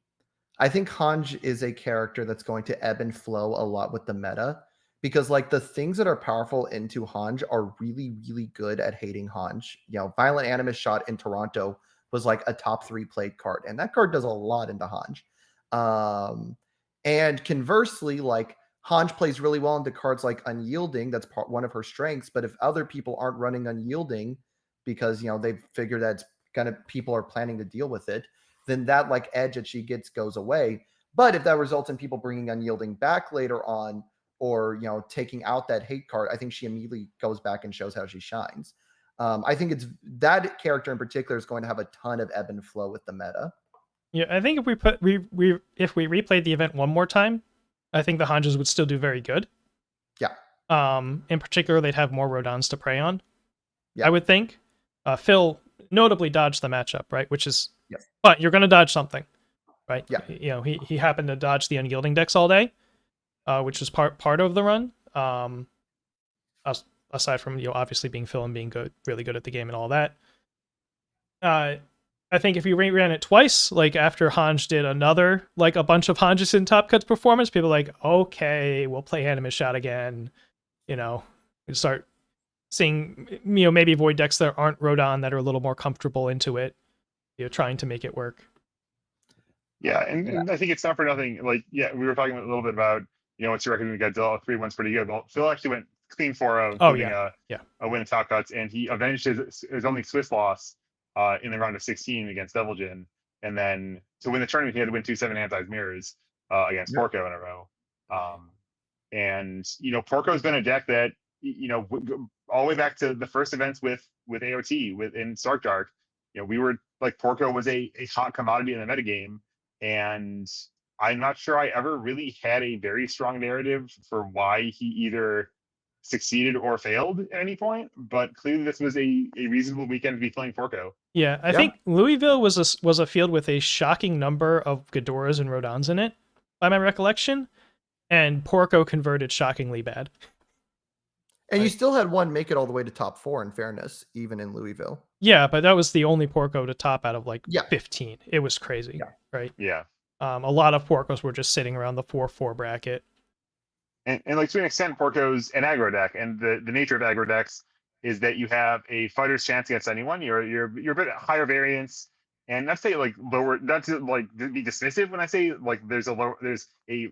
S4: I think Hanj is a character that's going to ebb and flow a lot with the meta, because like the things that are powerful into Hanj are really, really good at hating Hanj. Violent Animus Shot in Toronto was like a top 3 played card, and that card does a lot into Hanj. And conversely, like Hanj plays really well into cards like Unyielding. That's one of her strengths. But if other people aren't running Unyielding because they figure that it's kind of people are planning to deal with it, then that like edge that she gets goes away. But if that results in people bringing Unyielding back later on, or taking out that hate card, I think she immediately goes back and shows how she shines. I think it's that character in particular is going to have a ton of ebb and flow with the meta.
S3: Yeah, I think if if we replayed the event one more time, I think the Hanjas would still do very good.
S4: Yeah.
S3: In particular, they'd have more Rodons to prey on.
S4: Yeah.
S3: I would think. Phil notably dodged the matchup, right? Which is,
S4: yes.
S3: But you're going to dodge something, right?
S4: Yeah.
S3: He happened to dodge the Unyielding decks all day, which was part of the run. Aside from obviously being Phil and being really good at the game and all that. I think if you ran it twice, like after Hanj did another, like a bunch of Hanjas in Top Cuts performance, people are like, okay, we'll play Animus Shot again. We start seeing, maybe Void decks that aren't Rodon that are a little more comfortable into it, trying to make it work.
S2: Yeah, and I think it's not for nothing. Like, we were talking a little bit about, what's your record in Godzilla? 3-1's pretty good. Well, Phil actually went clean 4-0,
S3: Oh,
S2: including a win in top cuts, and he avenged his only Swiss loss in the round of 16 against Devilgen, and then to win the tournament, he had to win 2 7-hand-sized mirrors against Porco in a row. And Porco's been a deck that all the way back to the first events with AOT in Stark Dark, we were like Porco was a hot commodity in the metagame, and I'm not sure I ever really had a very strong narrative for why he either succeeded or failed at any point, but clearly this was a reasonable weekend to be playing Porco.
S3: Yeah, I think Louisville was a field with a shocking number of Ghidoras and Rodons in it, by my recollection, and Porco converted shockingly bad.
S4: And you still had one make it all the way to top 4, in fairness, even in Louisville.
S3: Yeah, but that was the only Porco to top out of 15. It was crazy, right?
S2: Yeah.
S3: A lot of Porcos were just sitting around the 4-4 bracket.
S2: And like to an extent, Porco's an aggro deck, and the nature of aggro decks is that you have a fighter's chance against anyone. You're a bit higher variance, and not to say like lower, not to like be dismissive when I say like there's a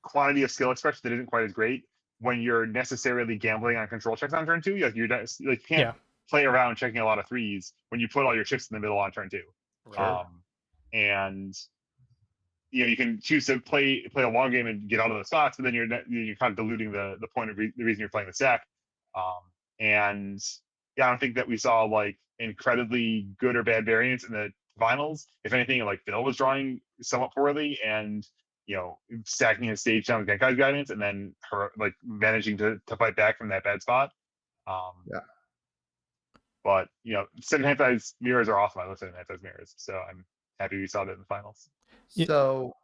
S2: quantity of skill expression that isn't quite as great when you're necessarily gambling on control checks on turn 2. You can't play around checking a lot of 3s when you put all your chips in the middle on turn 2.
S1: Sure.
S2: And you can choose to play a long game and get out of the spots, but then you're kind of diluting the point of the reason you're playing the stack. And I don't think that we saw like incredibly good or bad variance in the finals. If anything, like Phil was drawing somewhat poorly and stacking his stage down with Genkai's guidance, and then her like managing to fight back from that bad spot. But 7-hand-sized mirrors are awesome. I love 7-hand-sized mirrors, so I'm happy we saw that in the finals.
S4: So,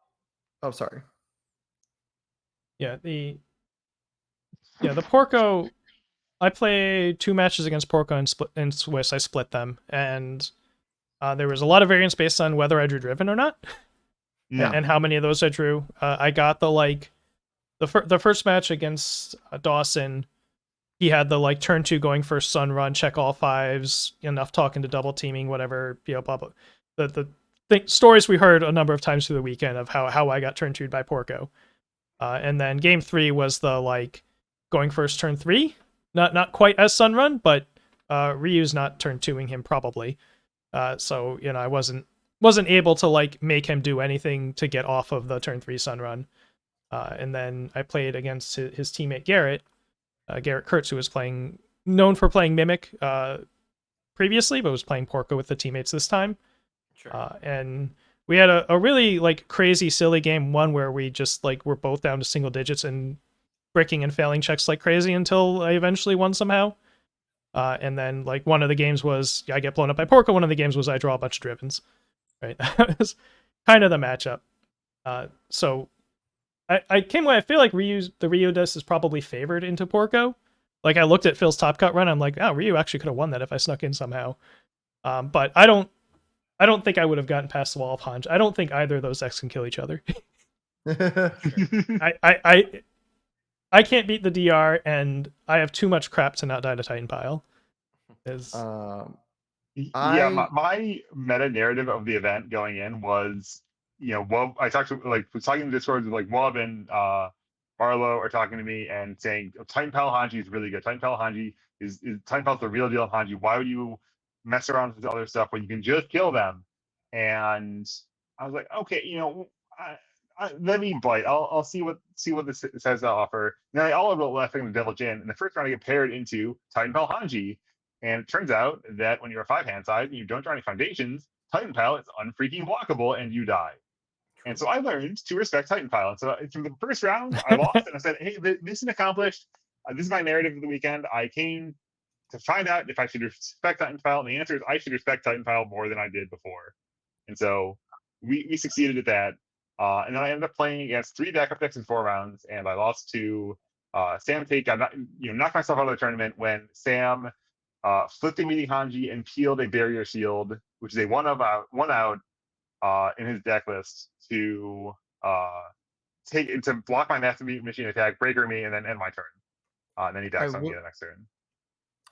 S4: sorry.
S3: Yeah, the Porco. I played 2 matches against Porco in Swiss. I split them, and there was a lot of variance based on whether I drew Driven or not, and how many of those I drew. I got the first match against Dawson. He had the turn 2 going first sun run, check all 5s, enough talking to double teaming, whatever, blah blah. The stories we heard a number of times through the weekend of how I got turn 2'd by Porco. And then game 3 was the going first turn 3. Not quite as sun run, but Ryu's not turn 2ing him probably. So I wasn't able to make him do anything to get off of the turn 3 sun run. And then I played against his teammate Garrett Kurtz, who was known for playing Mimic previously, but was playing Porco with the teammates this time.
S1: Sure.
S3: And we had a really crazy silly game one where we just were both down to single digits and bricking and failing checks like crazy until I eventually won somehow. And then one of the games was I get blown up by Porco. One of the games was I draw a bunch of Drivens. Right, that was kind of the matchup. So I came away. I feel like the Ryu disc is probably favored into Porco. I looked at Phil's top cut run. I'm like, oh, Ryu actually could have won that if I snuck in somehow. But I don't think I would have gotten past the wall of Hanj. I don't think either of those decks can kill each other. I can't beat the DR, and I have too much crap to not die to Titan Pile.
S2: My meta narrative of the event going in was, I talked to was talking in Discord with Wub and Barlow are talking to me and saying Titan Pile Hanji is really good. Titan Pile Hanji is Titan Pile's the real deal in Hanji. Why would you mess around with other stuff when you can just kill them? And I was like, okay, let me bite. I'll see what this has to offer. And then I all about left the Devil Jin. In the first round, I get paired into Titan Pile Hanji. And it turns out that when you're a 5-hand side and you don't draw any foundations, Titan Pile is unfreaking blockable and you die. And so I learned to respect Titan Pile. And so from the first round, I lost and I said, hey, mission accomplished. This is my narrative of the weekend. I came to find out if I should respect Titan Pile. And the answer is I should respect Titan Pile more than I did before. And so we succeeded at that. And then I ended up playing against 3 backup decks in 4 rounds. And I lost to Sam Tate. I knocked myself out of the tournament when Sam flipped a meeting Hanji and peeled a barrier shield, which is a one out in his deck list to block my massive machine attack, breaker me, and then end my turn. And then he dies on me the next turn.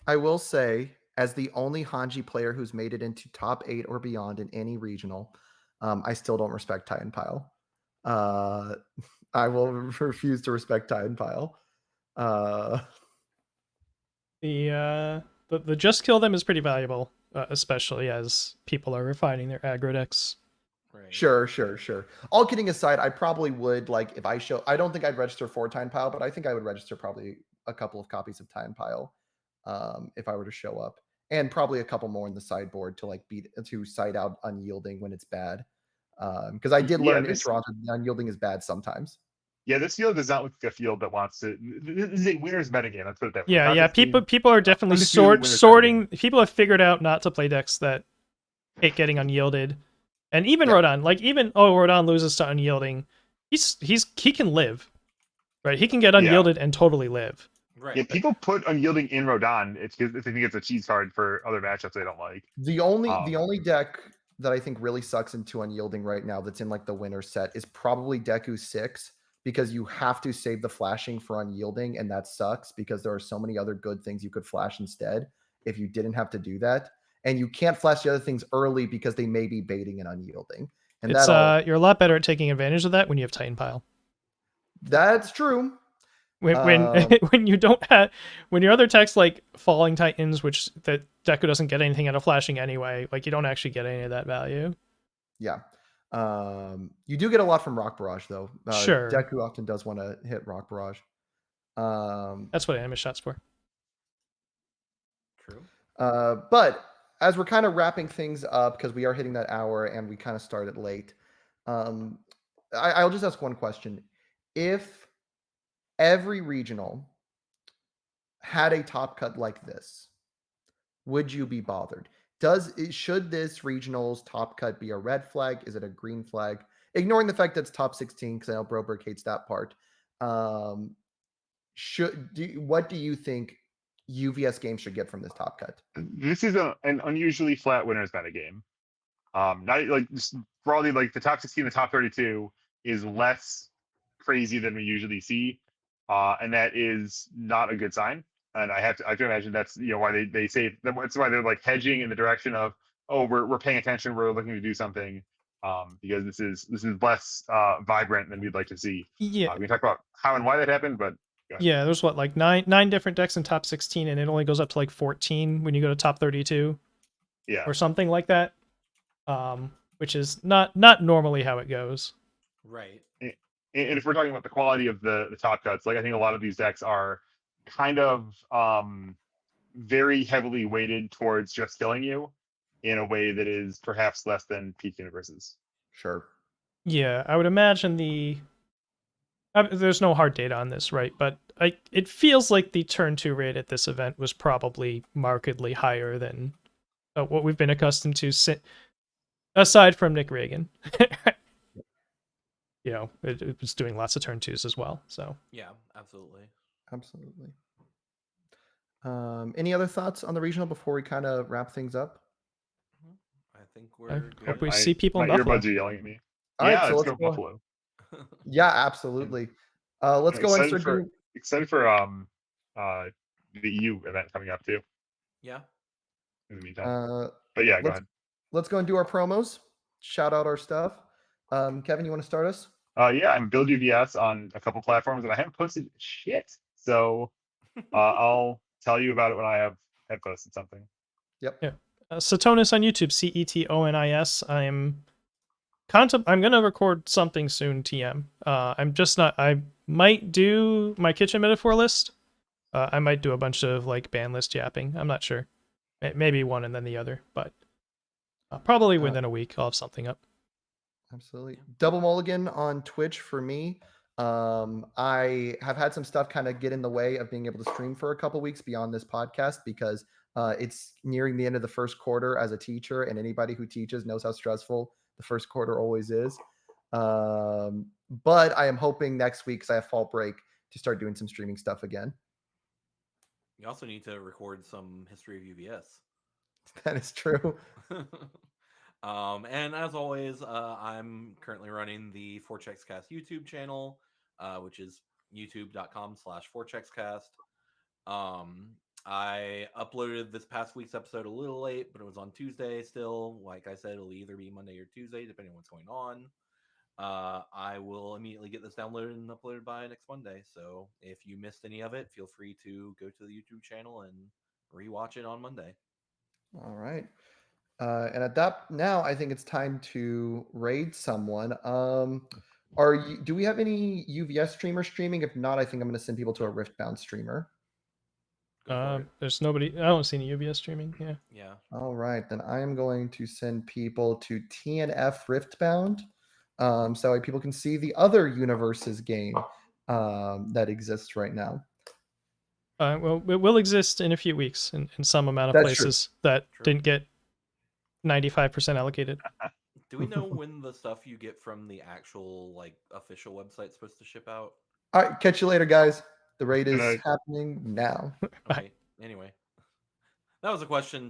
S4: I will say, as the only Hanji player who's made it into top 8 or beyond in any regional, I still don't respect Titan Pile. I will refuse to respect Titan Pile.
S3: The just kill them is pretty valuable, especially as people are refining their aggro decks.
S1: Right.
S4: Sure. All kidding aside, I probably would like if I don't think I'd register for Time Pile, but I think I would register probably a couple of copies of Time Pile if I were to show up, and probably a couple more in the sideboard to like beat to side out Unyielding when it's bad. Because I did
S2: Yeah,
S4: learn in
S2: this
S4: Toronto that Unyielding is bad sometimes.
S2: this field does not look like a field that wants to. This is a winner's metagame. Let's put it that way.
S3: Yeah,
S2: Top
S3: yeah.
S2: 16,
S3: People are definitely
S2: undisputed winner's
S3: sorting.
S2: metagame.
S3: People have figured out not to play decks that hate getting unyielded, and even
S4: Yeah.
S3: Rodon. Like even Rodon loses to unyielding, he can live, right? He can get
S2: Yeah.
S3: unyielded and totally live.
S1: Right.
S2: Yeah, people put Unyielding in Rodon. It's because if they think it's a cheese card for other matchups they don't like.
S4: The
S2: Um,
S4: only deck that I think really sucks into Unyielding right now that's in like the winner set is probably Deku 6 because you have to save the flashing for Unyielding, and that sucks because there are so many other good things you could flash instead if you didn't have to do that. And you can't flash the other things early because they may be baiting an Unyielding. And
S3: It's
S4: that'll
S3: you're a lot better at taking advantage of that when you have Titan Pile.
S4: that's true.
S3: When when you don't have when your other techs like Falling Titans, which the Deku doesn't get anything out of flashing anyway, like you don't actually get any of that value.
S4: Yeah. You do get a lot from Rock Barrage though.
S3: Sure.
S4: Deku often does want to hit Rock Barrage.
S3: That's what Animus Shot's for.
S1: True.
S4: But as we're kind of wrapping things up because we are hitting that hour and we kind of started late, I'll just ask one question: if every regional had a top cut like this, would you be bothered? Should this regional's top cut be a red flag? Is it a green flag? Ignoring the fact that it's top 16, because I know Broberg hates that part. What do you think UVS games should get from this top cut?
S2: this is an unusually flat winners metagame. Not like just broadly, like the top 16, the top 32 is less crazy than we usually see, and that is not a good sign. And I have to imagine that's why they say that's why they're like hedging in the direction of, oh, we're paying attention, we're looking to do something, because this is less vibrant than we'd like to see.
S3: Yeah.
S2: We can talk about how and why that happened, but
S3: yeah, there's what like nine different decks in top 16, and it only goes up to like 14 when you go to top 32.
S2: Yeah,
S3: Or something like that. Which is not normally how it goes.
S1: Right.
S2: and if we're talking about the quality of the top cuts, like I think a lot of these decks are kind of very heavily weighted towards just killing you in a way that is perhaps less than peak universes.
S4: Sure.
S3: Yeah, I would imagine there's no hard data on this, right? But it feels like the turn 2 rate at this event was probably markedly higher than what we've been accustomed to, aside from Nick Reagan. It was doing lots of turn 2s as well. So
S1: Yeah, absolutely.
S4: Any other thoughts on the regional before we kind of wrap things up?
S1: I think we're
S3: I
S1: good.
S3: hope we see people
S2: My
S3: in Buffalo.
S2: earbuds are yelling at me.
S4: All right, so
S2: let's
S4: let's
S2: go
S4: go.
S2: Buffalo.
S4: Yeah, absolutely. Let's go and start doing.
S2: Excited for the EU event coming up too.
S1: Yeah.
S2: In the meantime, but yeah, go ahead.
S4: Let's go and do our promos. Shout out our stuff. Kevin, you want to start us?
S2: Yeah, I'm Build UVS on a couple platforms, and I haven't posted shit. So I'll tell you about it when I have posted something.
S4: Yep.
S3: Yeah. Satonis on YouTube, Cetonis. I'm gonna record something soon, TM. I'm just not. I might do my kitchen metaphor list. I might do a bunch of like Banlist yapping. I'm not sure. Maybe one and then the other, but probably within a week I'll have something up.
S4: Absolutely. Double Mulligan on Twitch for me. I have had some stuff kind of get in the way of being able to stream for a couple weeks beyond this podcast because it's nearing the end of the first quarter as a teacher, and anybody who teaches knows how stressful the first quarter always is. But I am hoping next week, because I have fall break, to start doing some streaming stuff again.
S1: You also need to record some history of UVS.
S4: That is true.
S1: And as always, I'm currently running the 4ChecksCast YouTube channel, which is youtube.com/4ChecksCast. I uploaded this past week's episode a little late, but it was on Tuesday still. Like I said, it'll either be Monday or Tuesday, depending on what's going on. I will immediately get this downloaded and uploaded by next Monday. So if you missed any of it, feel free to go to the YouTube channel and rewatch it on Monday.
S4: All right. And at that now, I think it's time to raid someone. Do we have any UVS streamers streaming? If not, I think I'm going to send people to a Riftbound streamer.
S1: Go for it.
S3: There's nobody. I don't see any UBS streaming. Yeah.
S1: Yeah.
S4: All right, then I am going to send people to TNF Riftbound, so that people can see the other Universus game that exists right now.
S3: Well, it will exist in a few weeks in some amount of
S4: That's true.
S3: places that
S1: True.
S3: didn't get 95% allocated.
S1: Do we know when the stuff you get from the actual like official website is supposed to ship out?
S4: All right, catch you later, guys. The raid is
S2: Good night.
S4: happening now.
S1: Okay. Anyway, that was a question